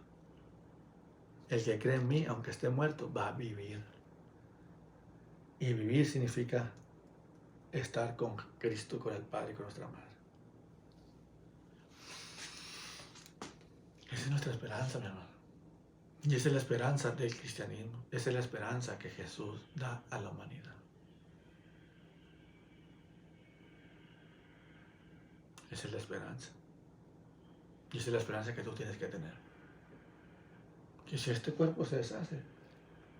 El que cree en mí, aunque esté muerto, va a vivir. Y vivir significa estar con Cristo, con el Padre y con nuestra Madre. Esa es nuestra esperanza, mi hermano. Y esa es la esperanza del cristianismo. Esa es la esperanza que Jesús da a la humanidad. Esa es la esperanza. Y esa es la esperanza que tú tienes que tener. Que si este cuerpo se deshace,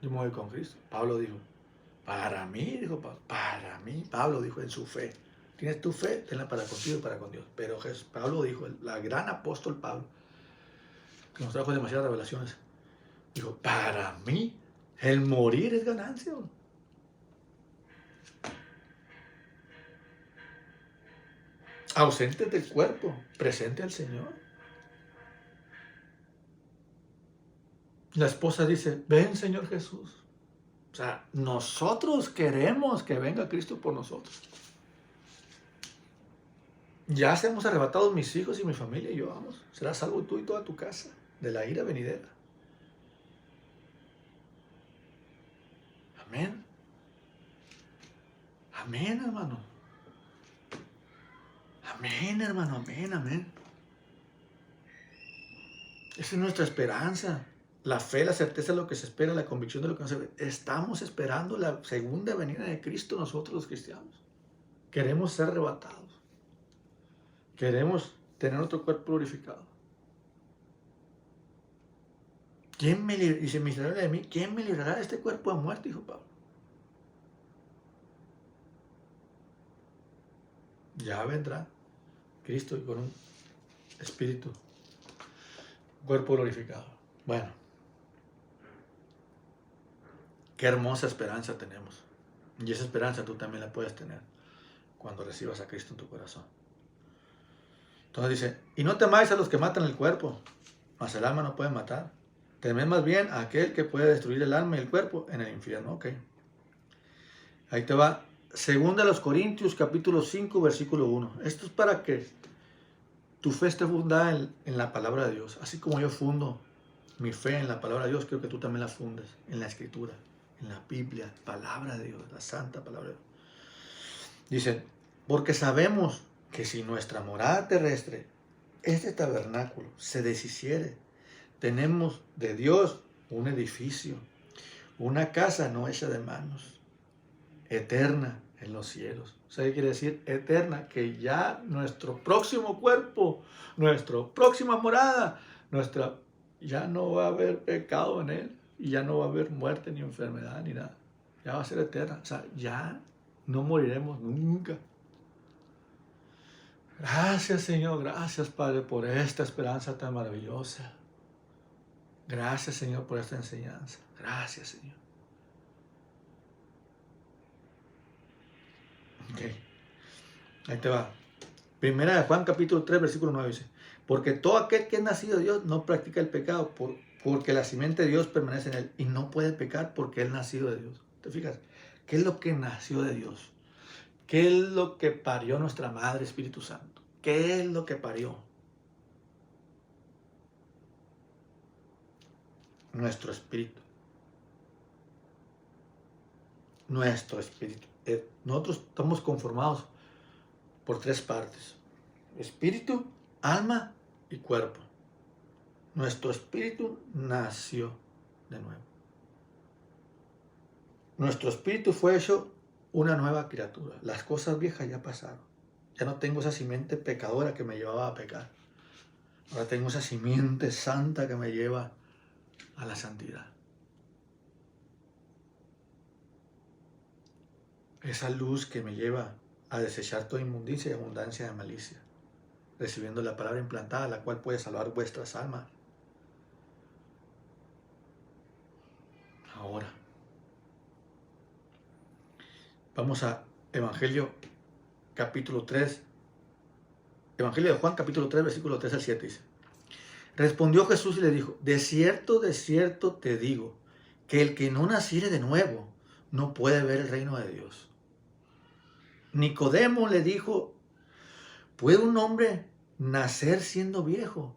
yo me voy con Cristo. Pablo dijo, para mí, dijo Pablo, para mí, Pablo dijo en su fe. Tienes tu fe, tenla para contigo y para con Dios. Pero Pablo dijo, el gran apóstol Pablo, que nos trajo demasiadas revelaciones, dijo, para mí, el morir es ganancia. Ausente del cuerpo, presente al Señor. La esposa dice, ven Señor Jesús. O sea, nosotros queremos que venga Cristo por nosotros. Ya seremos arrebatados mis hijos y mi familia y yo, vamos. Serás salvo tú y toda tu casa de la ira venidera. Amén. Amén, hermano. Amén, hermano. Amén, amén. Esa es nuestra esperanza. La fe, la certeza de lo que se espera, la convicción de lo que no se ve. Estamos esperando la segunda venida de Cristo nosotros los cristianos. Queremos ser arrebatados. Queremos tener otro cuerpo glorificado. ¿Quién me librará? Dice, miserable de mí, ¿quién me librará de este cuerpo de muerte? Dijo Pablo. Ya vendrá Cristo con un espíritu, cuerpo glorificado. Bueno, qué hermosa esperanza tenemos. Y esa esperanza tú también la puedes tener cuando recibas a Cristo en tu corazón. Entonces dice, y no temáis a los que matan el cuerpo, mas el alma no puede matar. Temed más bien a aquel que puede destruir el alma y el cuerpo en el infierno. Ok. Ahí te va. Segunda a los Corintios, capítulo 5, versículo 1. Esto es para que tu fe esté fundada en la palabra de Dios. Así como yo fundo mi fe en la palabra de Dios, creo que tú también la fundes en la Escritura, en la Biblia, palabra de Dios, la santa palabra de Dios. Dice, porque sabemos que si nuestra morada terrestre, este tabernáculo, se deshiciere, tenemos de Dios un edificio, una casa no hecha de manos, eterna en los cielos. O sea, ¿qué quiere decir? Eterna, que ya nuestro próximo cuerpo, nuestra próxima morada, ya no va a haber pecado en él, y ya no va a haber muerte ni enfermedad ni nada. Ya va a ser eterna. O sea, ya no moriremos nunca. Gracias, Señor. Gracias, Padre, por esta esperanza tan maravillosa. Gracias, Señor, por esta enseñanza. Gracias, Señor. Ok. Ahí te va. Primera de Juan, capítulo 3, versículo 9 dice, porque todo aquel que es nacido de Dios no practica el pecado, porque la simiente de Dios permanece en él y no puede pecar porque él nacido de Dios. ¿Te fijas? ¿Qué es lo que nació de Dios? ¿Qué es lo que parió nuestra Madre Espíritu Santo? ¿Qué es lo que parió? Nuestro espíritu. Nuestro espíritu. Nosotros estamos conformados por tres partes: espíritu, alma y cuerpo. Nuestro espíritu nació de nuevo. Nuestro espíritu fue hecho una nueva criatura. Las cosas viejas ya pasaron. Ya no tengo esa simiente pecadora que me llevaba a pecar. Ahora tengo esa simiente santa que me lleva a la santidad. Esa luz que me lleva a desechar toda inmundicia y abundancia de malicia, recibiendo la palabra implantada, la cual puede salvar vuestras almas. Ahora, vamos a Evangelio capítulo 3. Evangelio de Juan capítulo 3, versículo 3 al 7 dice, respondió Jesús y le dijo, de cierto te digo, que el que no naciere de nuevo no puede ver el reino de Dios. Nicodemo le dijo, ¿puede un hombre nacer siendo viejo?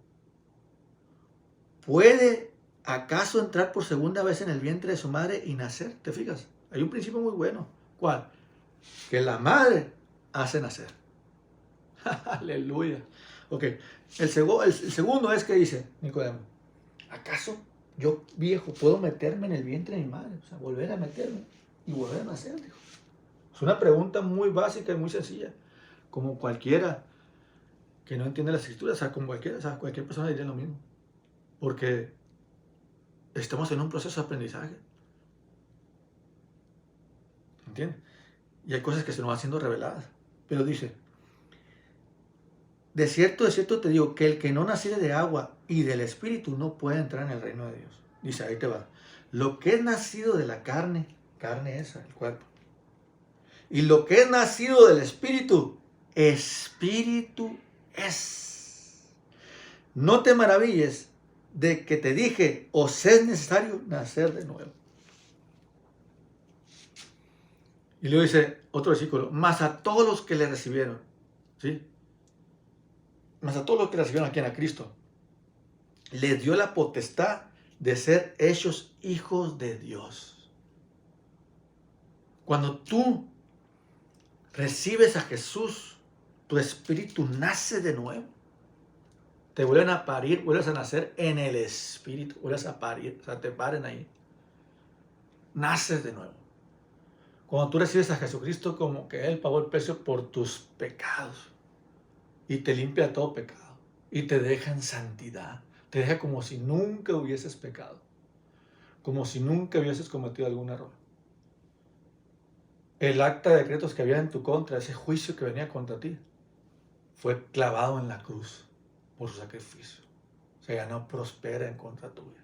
¿Puede acaso entrar por segunda vez en el vientre de su madre y nacer? ¿Te fijas? Hay un principio muy bueno. ¿Cuál? Que la madre hace nacer. Aleluya. Ok. El segundo es que dice Nicodemo, ¿acaso yo viejo puedo meterme en el vientre de mi madre? O sea, volver a meterme y volver a nacer, dijo. Es una pregunta muy básica y muy sencilla. Como cualquiera que no entiende las escrituras, o sea, como cualquier persona diría lo mismo. Porque estamos en un proceso de aprendizaje. ¿Entiendes? Y hay cosas que se nos van siendo reveladas. Pero dice, de cierto te digo, que el que no naciere de agua y del Espíritu no puede entrar en el reino de Dios. Dice, ahí te va. Lo que es nacido de la carne esa, el cuerpo. Y lo que es nacido del Espíritu, Espíritu es. No te maravilles de que te dije, os es necesario nacer de nuevo. Y luego dice otro versículo, más a todos los que le recibieron, ¿sí? Más a todos los que le recibieron aquí en a Cristo, les dio la potestad de ser hechos hijos de Dios. Cuando tú recibes a Jesús, tu espíritu nace de nuevo. Te vuelven a parir, vuelves a nacer en el espíritu, vuelves a parir, o sea, te paren ahí. Naces de nuevo. Cuando tú recibes a Jesucristo, como que Él pagó el precio por tus pecados y te limpia todo pecado y te deja en santidad, te deja como si nunca hubieses pecado, como si nunca hubieses cometido algún error. El acta de decretos que había en tu contra, ese juicio que venía contra ti, fue clavado en la cruz por su sacrificio. O sea, ya no prospera en contra tuya.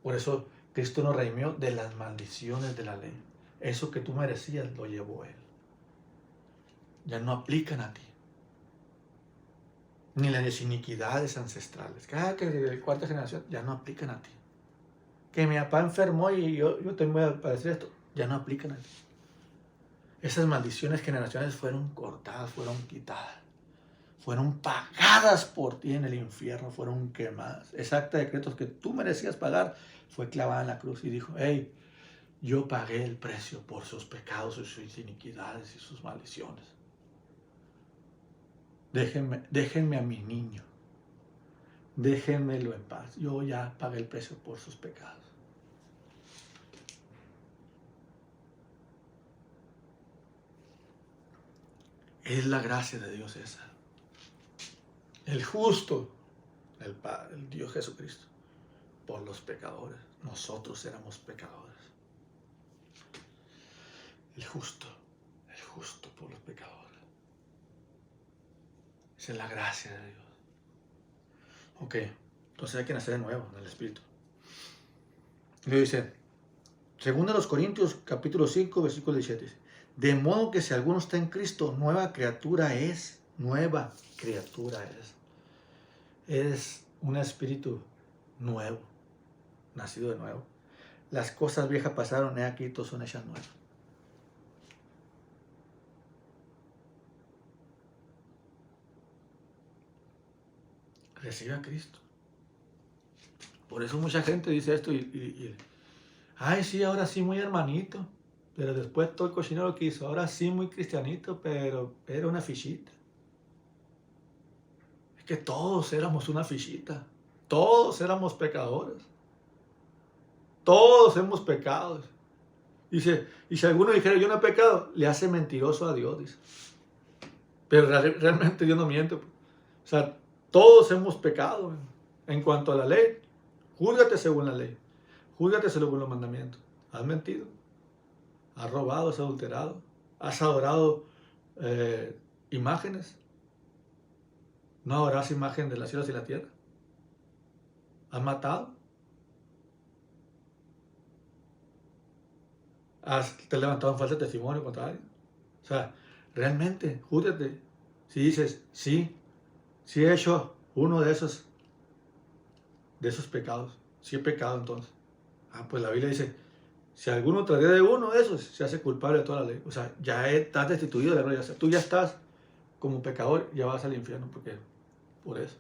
Por eso Cristo nos redimió de las maldiciones de la ley. Eso que tú merecías lo llevó Él. Ya no aplican a ti. Ni las iniquidades ancestrales. Cada que de cuarta generación ya no aplican a ti. Que mi papá enfermó y yo también voy a padecer esto. Ya no aplican a ti. Esas maldiciones generacionales fueron cortadas, fueron quitadas. Fueron pagadas por ti en el infierno, fueron quemadas. Esa acta de decretos que tú merecías pagar fue clavada en la cruz y dijo, hey, yo pagué el precio por sus pecados y sus iniquidades y sus maldiciones. Déjenme a mi niño. Déjenmelo en paz. Yo ya pagué el precio por sus pecados. Es la gracia de Dios esa. El justo, el Dios Jesucristo, por los pecadores. Nosotros éramos pecadores. El justo por los pecadores. Esa es la gracia de Dios. Ok, entonces hay que nacer de nuevo en el Espíritu. Y le dice, segundo los Corintios, capítulo 5, versículo 17. Dice, de modo que si alguno está en Cristo, nueva criatura es. Nueva criatura es. Es un espíritu nuevo, nacido de nuevo. Las cosas viejas pasaron, he aquí, todas son hechas nuevas. Recibe a Cristo. Por eso mucha gente dice esto ay, sí, ahora sí, muy hermanito. Pero después todo el cochinero que hizo, ahora sí, muy cristianito, pero era una fichita. Es que todos éramos una fichita. Todos éramos pecadores. Todos hemos pecado. Dice, y si alguno dijera yo no he pecado, le hace mentiroso a Dios, dice. Pero realmente Dios no miente. O sea, todos hemos pecado. En cuanto a la ley, júzgate según la ley. Júzgate según los mandamientos. Has mentido. Has robado, has adulterado. Has adorado imágenes. No adorarás imagen de las cielos y la tierra. Has matado. Te has levantado en falso testimonio contra alguien. O sea, realmente, júzgate. Si dices, sí he hecho uno de esos pecados. Sí he pecado entonces. Pues la Biblia dice, si alguno trae de uno de esos, se hace culpable de toda la ley. O sea, ya estás destituido de la gloria. O sea, tú ya estás como pecador, ya vas al infierno. Por eso.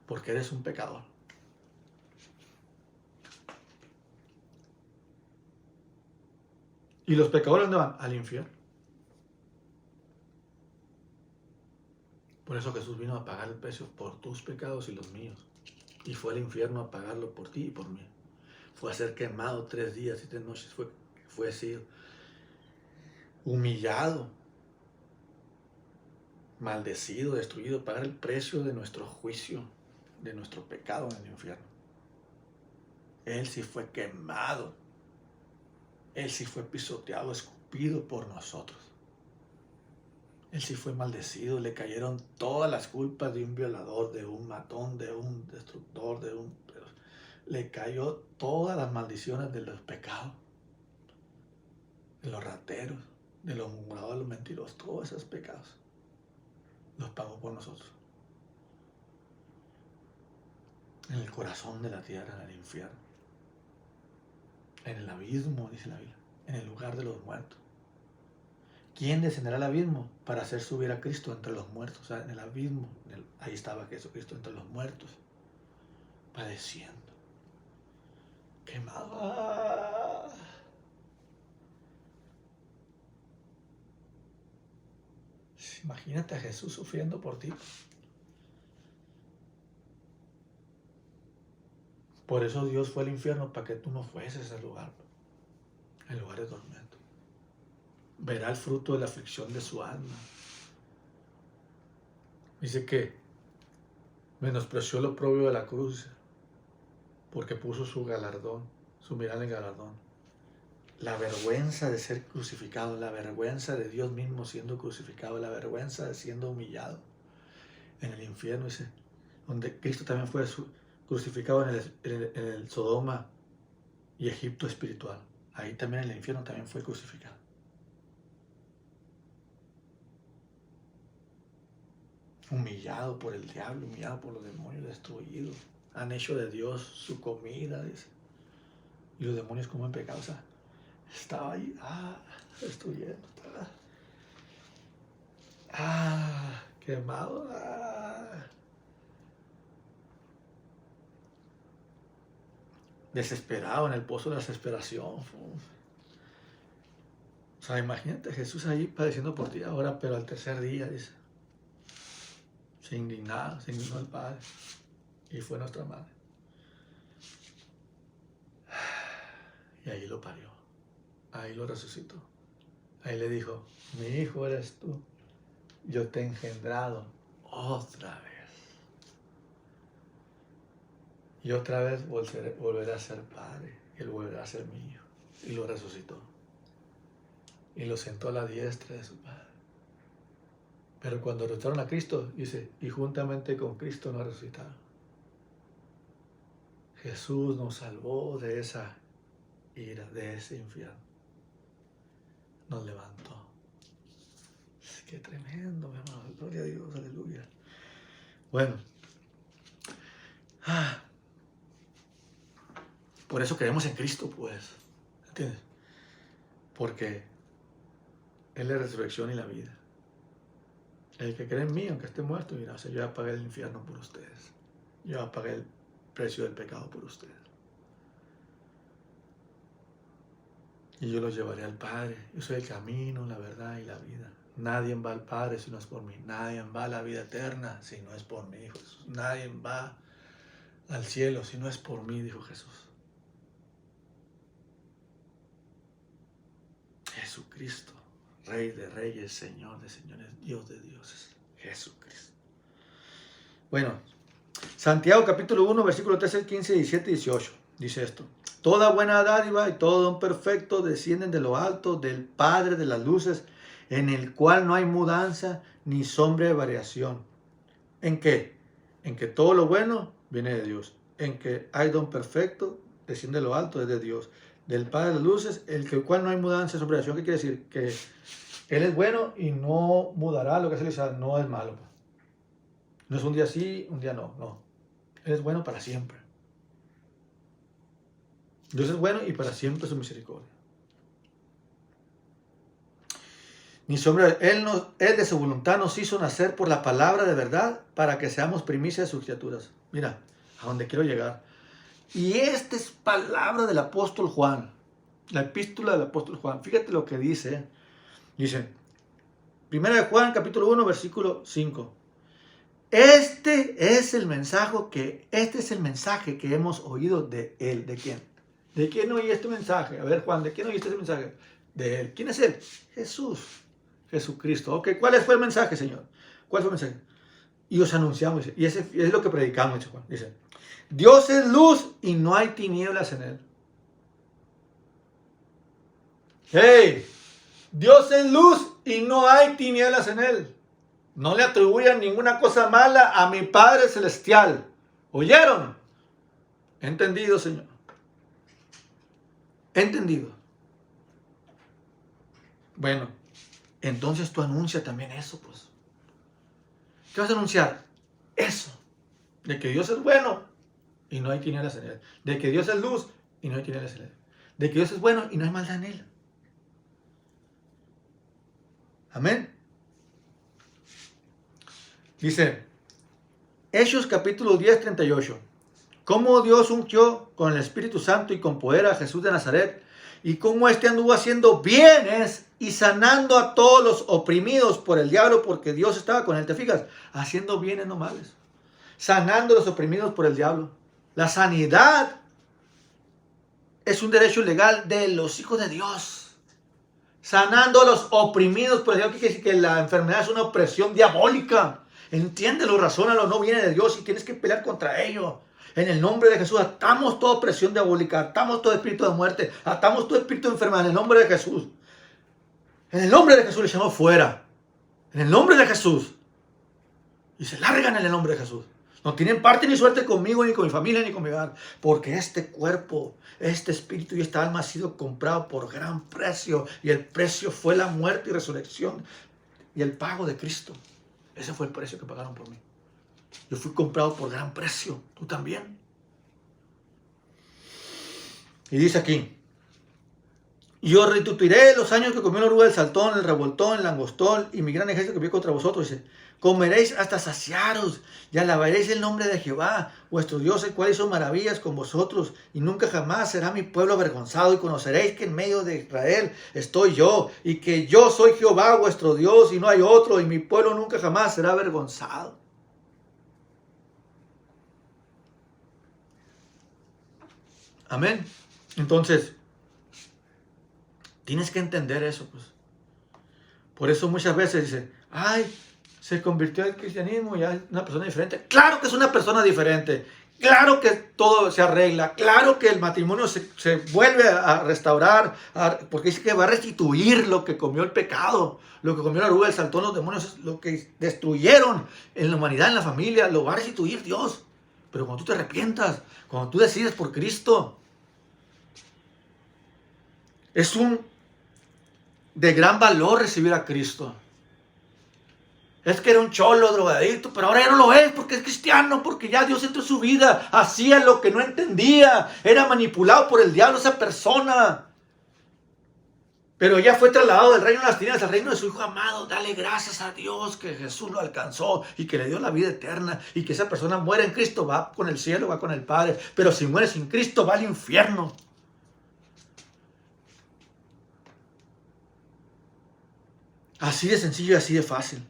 Porque eres un pecador. ¿Y los pecadores dónde van? Al infierno. Por eso Jesús vino a pagar el precio por tus pecados y los míos. Y fue al infierno a pagarlo por ti y por mí. Fue a ser quemado 3 días y 3 noches. Fue así, humillado, maldecido, destruido, pagar el precio de nuestro juicio, de nuestro pecado en el infierno. Él sí fue quemado. Él sí fue pisoteado, escupido por nosotros. Él sí fue maldecido, le cayeron todas las culpas de un violador, de un matón, de un destructor, le cayó todas las maldiciones de los pecados, de los rateros, de los murmuradores, de los mentirosos, todos esos pecados los pagó por nosotros. En el corazón de la tierra, en el infierno, en el abismo, dice la Biblia, en el lugar de los muertos. ¿quién descenderá al abismo para hacer subir a Cristo entre los muertos? O sea, en el abismo, ahí estaba Jesucristo entre los muertos, padeciendo, quemado. Imagínate a Jesús sufriendo por ti. Por eso Dios fue al infierno, para que tú no fueses al lugar, el lugar de tormento. Verá el fruto de la aflicción de su alma. Dice que menospreció lo propio de la cruz, porque puso su galardón, su mirada en galardón. La vergüenza de ser crucificado, la vergüenza de Dios mismo siendo crucificado, la vergüenza de siendo humillado en el infierno, dice, donde Cristo también fue crucificado en el Sodoma y Egipto espiritual. Ahí también en el infierno también fue crucificado. Humillado por el diablo, humillado por los demonios, destruido. Han hecho de Dios su comida, dice. Y los demonios comen pecado. O sea, estaba ahí, destruyendo. Quemado. Desesperado en el pozo de la desesperación. O sea, imagínate a Jesús ahí padeciendo por ti ahora, pero al tercer día, dice, se indignó el Padre, y fue nuestra madre. Y ahí lo parió, ahí lo resucitó. Ahí le dijo, mi hijo eres tú, yo te he engendrado otra vez. Y otra vez volverá a ser padre, y él volverá a ser mi hijo. Y lo resucitó. Y lo sentó a la diestra de su Padre. Pero cuando resucitaron a Cristo, dice, y juntamente con Cristo nos resucitaron. Jesús nos salvó de esa ira, de ese infierno. Nos levantó. Qué tremendo, mi hermano. Gloria a Dios, aleluya. Bueno. Por eso creemos en Cristo, pues. ¿Entiendes? Porque Él es la resurrección y la vida. El que cree en mí, aunque esté muerto, mira, o sea, yo ya pagué el infierno por ustedes. Yo ya pagué el precio del pecado por ustedes. Y yo los llevaré al Padre. Yo soy el camino, la verdad y la vida. Nadie va al Padre si no es por mí. Nadie va a la vida eterna si no es por mí, dijo Jesús. Nadie va al cielo si no es por mí, dijo Jesús. Jesucristo, Rey de reyes, Señor de señores, Dios de dioses. Jesucristo. Bueno, Santiago capítulo 1, versículo 13, 15, 17 y 18. Dice esto. Toda buena dádiva y todo don perfecto descienden de lo alto del Padre de las luces, en el cual no hay mudanza ni sombra de variación. ¿En qué? En que todo lo bueno viene de Dios. En que hay don perfecto, desciende de lo alto, es de Dios. Del Padre de las luces, el cual no hay mudanza ni sombra de variación. ¿Qué quiere decir? Que Él es bueno y no mudará. Lo que se le no es malo. No es un día sí, un día no. No. Él es bueno para siempre. Dios es bueno y para siempre su misericordia. Ni sombra, Él de su voluntad nos hizo nacer por la palabra de verdad para que seamos primicia de sus criaturas. Mira, a donde quiero llegar. Y esta es palabra del apóstol Juan. La epístola del apóstol Juan. Fíjate lo que dice. Dice, 1 Juan capítulo 1 versículo 5. Este es el mensaje que hemos oído de Él. ¿De quién? ¿De quién oí este mensaje? A ver, Juan, ¿de quién oíste ese mensaje? De Él. ¿Quién es Él? Jesús. Jesucristo. Ok, ¿cuál fue el mensaje, Señor? ¿Cuál fue el mensaje? Y os anunciamos, dice, y ese es lo que predicamos, dice Juan. Dice, Dios es luz y no hay tinieblas en Él. ¡Hey! Dios es luz y no hay tinieblas en Él. No le atribuyan ninguna cosa mala a mi Padre Celestial. ¿Oyeron? Entendido, Señor. Entendido. Bueno, entonces tú anuncia también eso, pues. ¿Qué vas a anunciar? Eso. De que Dios es bueno y no hay tinieblas en Él. De que Dios es luz y no hay tinieblas en Él. De que Dios es bueno y no hay maldad en Él. Amén. Dice, Hechos capítulo 10, 38. Cómo Dios ungió con el Espíritu Santo y con poder a Jesús de Nazaret, y cómo éste anduvo haciendo bienes y sanando a todos los oprimidos por el diablo, porque Dios estaba con él. ¿Te fijas? Haciendo bienes, no males. Sanando a los oprimidos por el diablo. La sanidad es un derecho legal de los hijos de Dios. Sanando a los oprimidos por el diablo. ¿Qué quiere decir? Que la enfermedad es una opresión diabólica. Entiéndelo, razónalo, no viene de Dios y tienes que pelear contra ello. En el nombre de Jesús atamos toda opresión diabólica, atamos todo espíritu de muerte, atamos todo espíritu de enfermedad en el nombre de Jesús. En el nombre de Jesús le echamos fuera. En el nombre de Jesús. Y se largan en el nombre de Jesús. No tienen parte ni suerte conmigo, ni con mi familia, ni con mi hogar. Porque este cuerpo, este espíritu y esta alma ha sido comprado por gran precio. Y el precio fue la muerte y resurrección. Y el pago de Cristo. Ese fue el precio que pagaron por mí. Yo fui comprado por gran precio. ¿Tú también? Y dice aquí. Y os restituiré los años que comió la oruga del saltón, el revoltón, el langostón y mi gran ejército que vi contra vosotros. Dice, comeréis hasta saciaros y alabaréis el nombre de Jehová, vuestro Dios, el cual hizo maravillas con vosotros. Y nunca jamás será mi pueblo avergonzado. Y conoceréis que en medio de Israel estoy yo. Y que yo soy Jehová, vuestro Dios, y no hay otro. Y mi pueblo nunca jamás será avergonzado. Amén. Entonces, tienes que entender eso, pues. Por eso muchas veces dicen, ay, se convirtió al cristianismo y ya es una persona diferente. Claro que es una persona diferente. Claro que todo se arregla. Claro que el matrimonio se vuelve a restaurar. Porque dice que va a restituir lo que comió el pecado. Lo que comió la oruga, el saltón, los demonios. Lo que destruyeron en la humanidad, en la familia. Lo va a restituir Dios. Pero cuando tú te arrepientas, cuando tú decides por Cristo, es de gran valor recibir a Cristo. Es que era un cholo, drogadicto, pero ahora ya no lo es porque es cristiano, porque ya Dios entró en su vida, hacía lo que no entendía, era manipulado por el diablo esa persona. Pero ya fue trasladado del reino de las tinieblas al reino de su Hijo amado. Dale gracias a Dios que Jesús lo alcanzó y que le dio la vida eterna y que esa persona muere en Cristo, va con el cielo, va con el Padre. Pero si muere sin Cristo, va al infierno. Así de sencillo y así de fácil.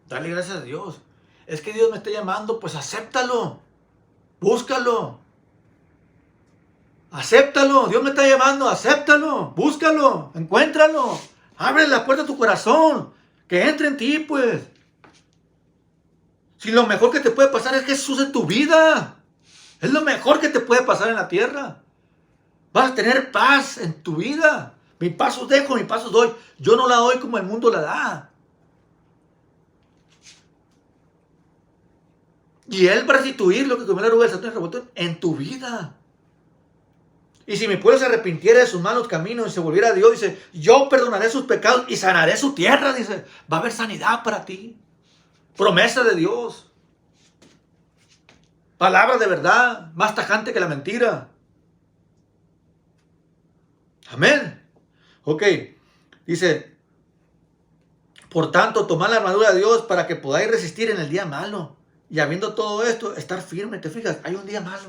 Dale gracias a Dios. Es que Dios me está llamando, pues acéptalo. Búscalo. Acéptalo. Dios me está llamando, acéptalo. Búscalo. Encuéntralo. Abre la puerta a tu corazón. Que entre en ti, pues. Si lo mejor que te puede pasar es Jesús en tu vida. Es lo mejor que te puede pasar en la tierra. Vas a tener paz en tu vida. Mi paz os dejo, mi paz os doy. Yo no la doy como el mundo la da. Y Él va a restituir lo que comió la oruga del saltón y el revoltón en tu vida. Y si mi pueblo se arrepintiera de sus malos caminos y se volviera a Dios, dice, yo perdonaré sus pecados y sanaré su tierra, dice. Va a haber sanidad para ti. Promesa de Dios. Palabra de verdad, más tajante que la mentira. Amén. Ok, dice, por tanto, tomad la armadura de Dios para que podáis resistir en el día malo. Y habiendo todo esto, estar firme. ¿Te fijas? Hay un día malo.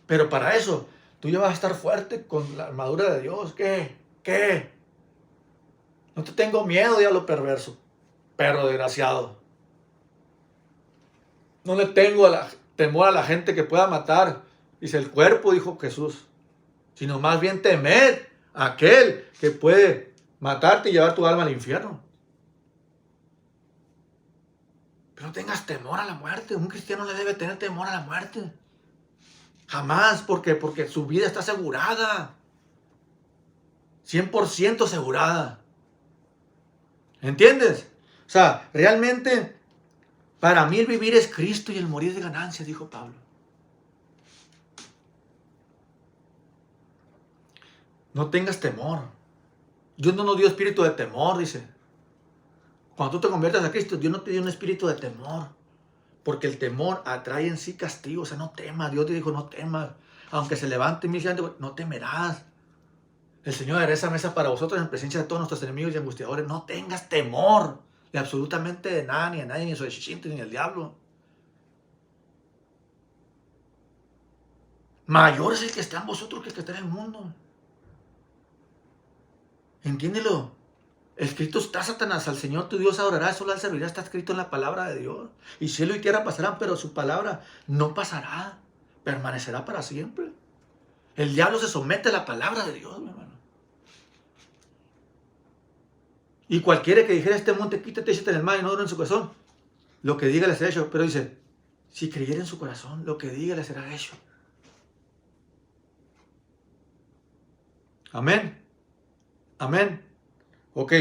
Pero para eso, tú ya vas a estar fuerte con la armadura de Dios. ¿Qué? No te tengo miedo, diablo perverso. Perro desgraciado. No le tengo temor a la gente que pueda matar. Dice el cuerpo, dijo Jesús. Sino más bien temed a aquel que puede matarte y llevar tu alma al infierno. Pero no tengas temor a la muerte. Un cristiano no le debe tener temor a la muerte. Jamás, porque su vida está asegurada. 100% asegurada. ¿Entiendes? O sea, realmente, para mí el vivir es Cristo y el morir es ganancia, dijo Pablo. No tengas temor. Dios no nos dio espíritu de temor, dice. Cuando tú te conviertes a Cristo, Dios no te dio un espíritu de temor. Porque el temor atrae en sí castigo. O sea, no temas. Dios te dijo, no temas. Aunque se levante mi gigante, no temerás. El Señor hará esa mesa para vosotros en presencia de todos nuestros enemigos y angustiadores. No tengas temor de absolutamente de nada, ni de nadie, ni de su existe, ni del diablo. Mayor es el que está en vosotros que el que está en el mundo. Entiéndelo. Escrito está, Satanás, al Señor tu Dios adorarás, solo al servirás, está escrito en la palabra de Dios. Y cielo y tierra pasarán, pero su palabra no pasará, permanecerá para siempre. El diablo se somete a la palabra de Dios, mi hermano. Y cualquiera que dijera este monte, quítate, échate en el mar y no dure en su corazón, lo que diga le será hecho. Pero dice, si creyera en su corazón, lo que diga le será hecho. Amén. Amén. Ok.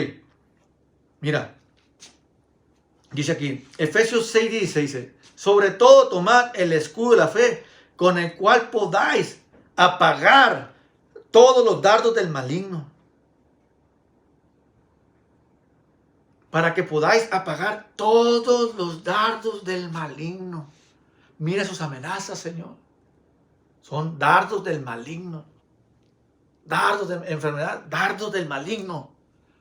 Mira. Dice aquí, Efesios 6:16 dice, sobre todo tomad el escudo de la fe, con el cual podáis apagar todos los dardos del maligno. Para que podáis apagar todos los dardos del maligno. Mira sus amenazas, Señor. Son dardos del maligno. Dardos de enfermedad, dardos del maligno.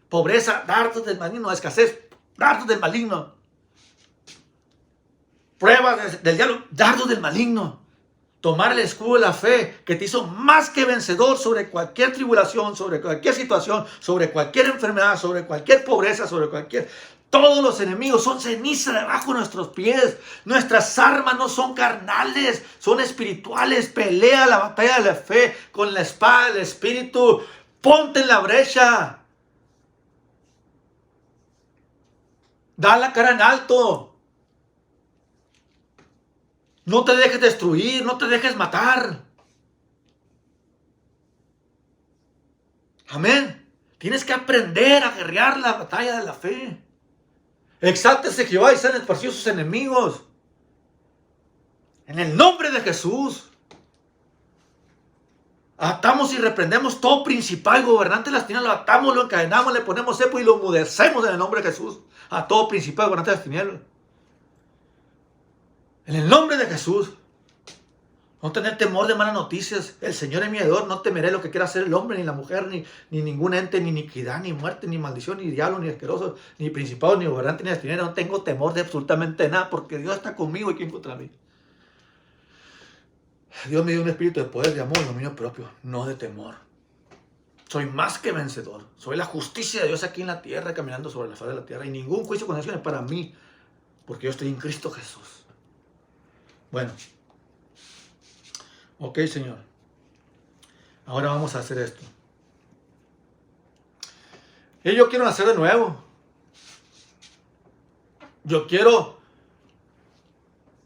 Pobreza, dardos del maligno. Escasez, dardos del maligno. Pruebas del diablo, dardos del maligno. Tomar el escudo de la fe que te hizo más que vencedor sobre cualquier tribulación, sobre cualquier situación, sobre cualquier enfermedad, sobre cualquier pobreza, sobre cualquier... Todos los enemigos son ceniza debajo de nuestros pies. Nuestras armas no son carnales, son espirituales. Pelea la batalla de la fe con la espada del Espíritu. Ponte en la brecha. Da la cara en alto. No te dejes destruir, no te dejes matar. Amén. Tienes que aprender a guerrear la batalla de la fe. Exáltese Jehová y sean esparcidos sus enemigos. En el nombre de Jesús. Atamos y reprendemos todo principal y gobernante de las tinieblas. Lo atamos, lo encadenamos, le ponemos cepo y lo mudecemos en el nombre de Jesús. A todo principal y gobernante de las tinieblas. En el nombre de Jesús. No tener temor de malas noticias. El Señor es mi ayudador. No temeré lo que quiera hacer el hombre, ni la mujer, ni ningún ente, ni iniquidad, ni muerte, ni maldición, ni diablo, ni asqueroso, ni principado, ni gobernante, ni destinario. No tengo temor de absolutamente nada, porque Dios está conmigo y ¿quién contra mí? Dios me dio un espíritu de poder, de amor y dominio propio, no de temor. Soy más que vencedor. Soy la justicia de Dios aquí en la tierra, caminando sobre la faz de la tierra. Y ningún juicio con acción es para mí, porque yo estoy en Cristo Jesús. Bueno. Ok, Señor. Ahora vamos a hacer esto. Y yo quiero nacer de nuevo. Yo quiero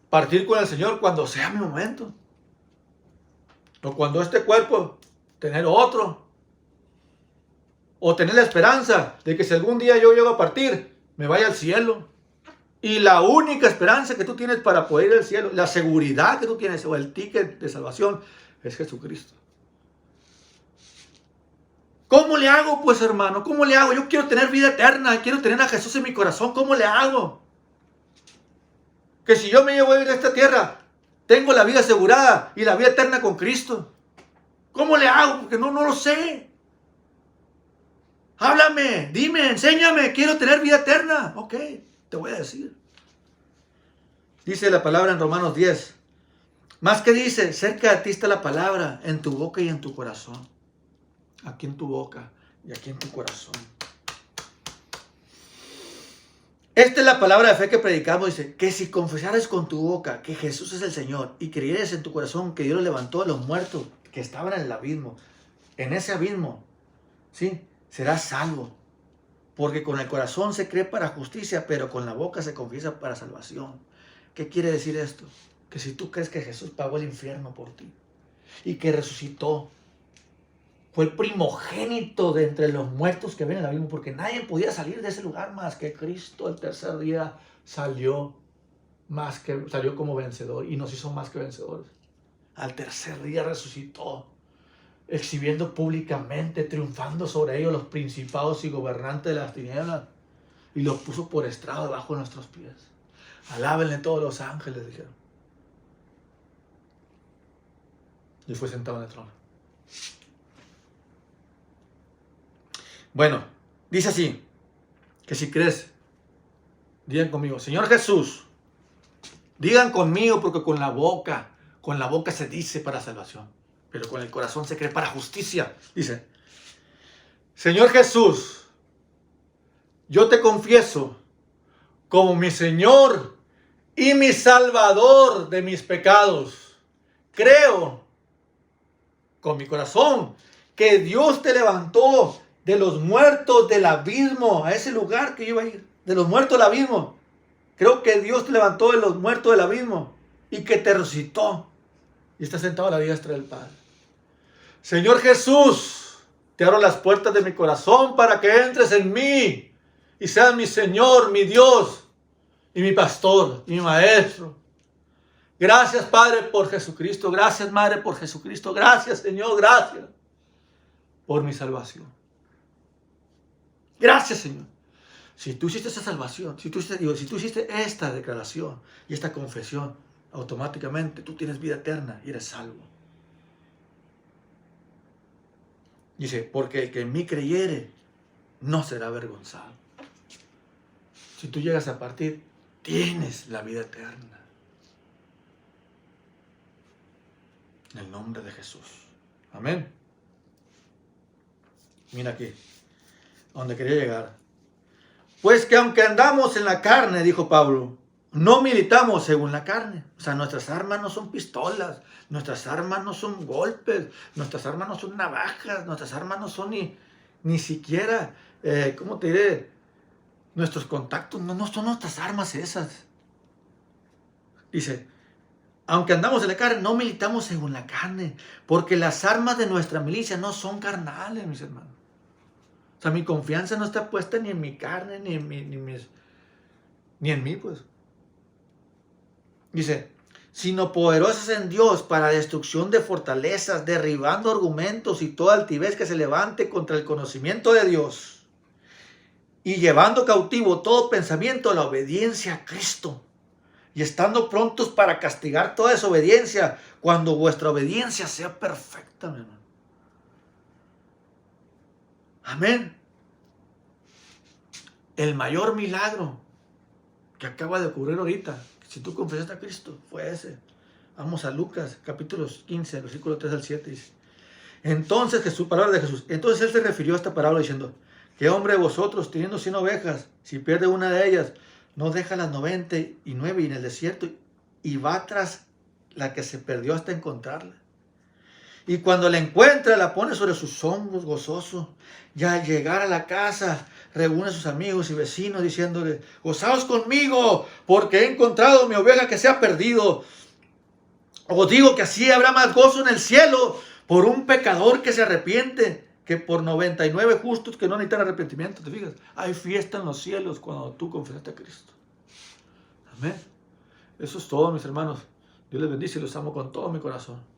partir con el Señor cuando sea mi momento. O cuando este cuerpo, tener otro. O tener la esperanza de que si algún día yo llego a partir, me vaya al cielo. Y la única esperanza que tú tienes para poder ir al cielo, la seguridad que tú tienes, o el ticket de salvación, es Jesucristo. ¿Cómo le hago, pues, hermano? ¿Cómo le hago? Yo quiero tener vida eterna, quiero tener a Jesús en mi corazón. ¿Cómo le hago? Que si yo me llevo a ir a esta tierra, tengo la vida asegurada y la vida eterna con Cristo. ¿Cómo le hago? Porque no lo sé. Háblame, dime, enséñame, quiero tener vida eterna. Ok, te voy a decir. Dice la palabra en Romanos 10. Más que dice, cerca de ti está la palabra, en tu boca y en tu corazón. Aquí en tu boca y aquí en tu corazón. Esta es la palabra de fe que predicamos. Dice, que si confesares con tu boca que Jesús es el Señor y creyeres en tu corazón que Dios lo levantó de los muertos, que estaban en el abismo, en ese abismo, ¿sí? Serás salvo. Porque con el corazón se cree para justicia, pero con la boca se confiesa para salvación. ¿Qué quiere decir esto? Que si tú crees que Jesús pagó el infierno por ti y que resucitó, fue el primogénito de entre los muertos que ven en el abismo, porque nadie podía salir de ese lugar más que Cristo. El tercer día salió como vencedor y nos hizo más que vencedores. Al tercer día resucitó, exhibiendo públicamente, triunfando sobre ellos los principados y gobernantes de las tinieblas, y los puso por estrado debajo de nuestros pies. Alábenle todos los ángeles, dijeron. Y fue sentado en el trono. Bueno, dice así, que si crees, digan conmigo, Señor Jesús, digan conmigo porque con la boca se dice para salvación, pero con el corazón se cree para justicia. Dice, Señor Jesús, yo te confieso como mi Señor y mi Salvador de mis pecados. Creo con mi corazón que Dios te levantó de los muertos del abismo, a ese lugar que yo iba a ir, de los muertos del abismo. Creo que Dios te levantó de los muertos del abismo y que te resucitó y está sentado a la diestra del Padre. Señor Jesús, te abro las puertas de mi corazón para que entres en mí y seas mi Señor, mi Dios y mi pastor y mi maestro. Gracias, Padre, por Jesucristo. Gracias, Madre, por Jesucristo. Gracias, Señor, gracias por mi salvación. Gracias, Señor. Si tú hiciste esa salvación, si tú hiciste esta declaración y esta confesión, automáticamente tú tienes vida eterna y eres salvo. Dice, porque el que en mí creyere no será avergonzado. Si tú llegas a partir, tienes la vida eterna. En el nombre de Jesús. Amén. Mira aquí, a donde quería llegar. Pues que aunque andamos en la carne, dijo Pablo, no militamos según la carne. O sea, nuestras armas no son pistolas, nuestras armas no son golpes, nuestras armas no son navajas, nuestras armas no son ni siquiera, ¿cómo te diré? Nuestros contactos, no son nuestras armas esas. Dice, aunque andamos en la carne, no militamos según la carne, porque las armas de nuestra milicia no son carnales, mis hermanos. O sea, mi confianza no está puesta ni en mi carne, ni en mí, pues. Dice, sino poderosas en Dios para destrucción de fortalezas, derribando argumentos y toda altivez que se levante contra el conocimiento de Dios, y llevando cautivo todo pensamiento a la obediencia a Cristo, y estando prontos para castigar toda desobediencia cuando vuestra obediencia sea perfecta, mi hermano. Amén. El mayor milagro que acaba de ocurrir ahorita, si tú confesaste a Cristo, fue ese. Vamos a Lucas, capítulo 15, versículo 3 al 7, dice. Entonces Jesús, palabra de Jesús, entonces él se refirió a esta parábola diciendo, ¿qué hombre de vosotros, teniendo 100 ovejas, si pierde una de ellas, no deja las 99 y en el desierto y va tras la que se perdió hasta encontrarla? Y cuando la encuentra, la pone sobre sus hombros gozoso. Y al llegar a la casa, reúne a sus amigos y vecinos diciéndole, gozaos conmigo, porque he encontrado mi oveja que se ha perdido. Os digo que así habrá más gozo en el cielo por un pecador que se arrepiente, que por 99 justos que no necesitan arrepentimiento. ¿Te fijas? Hay fiesta en los cielos cuando tú confesaste a Cristo. Amén. Eso es todo, mis hermanos. Dios les bendice y los amo con todo mi corazón.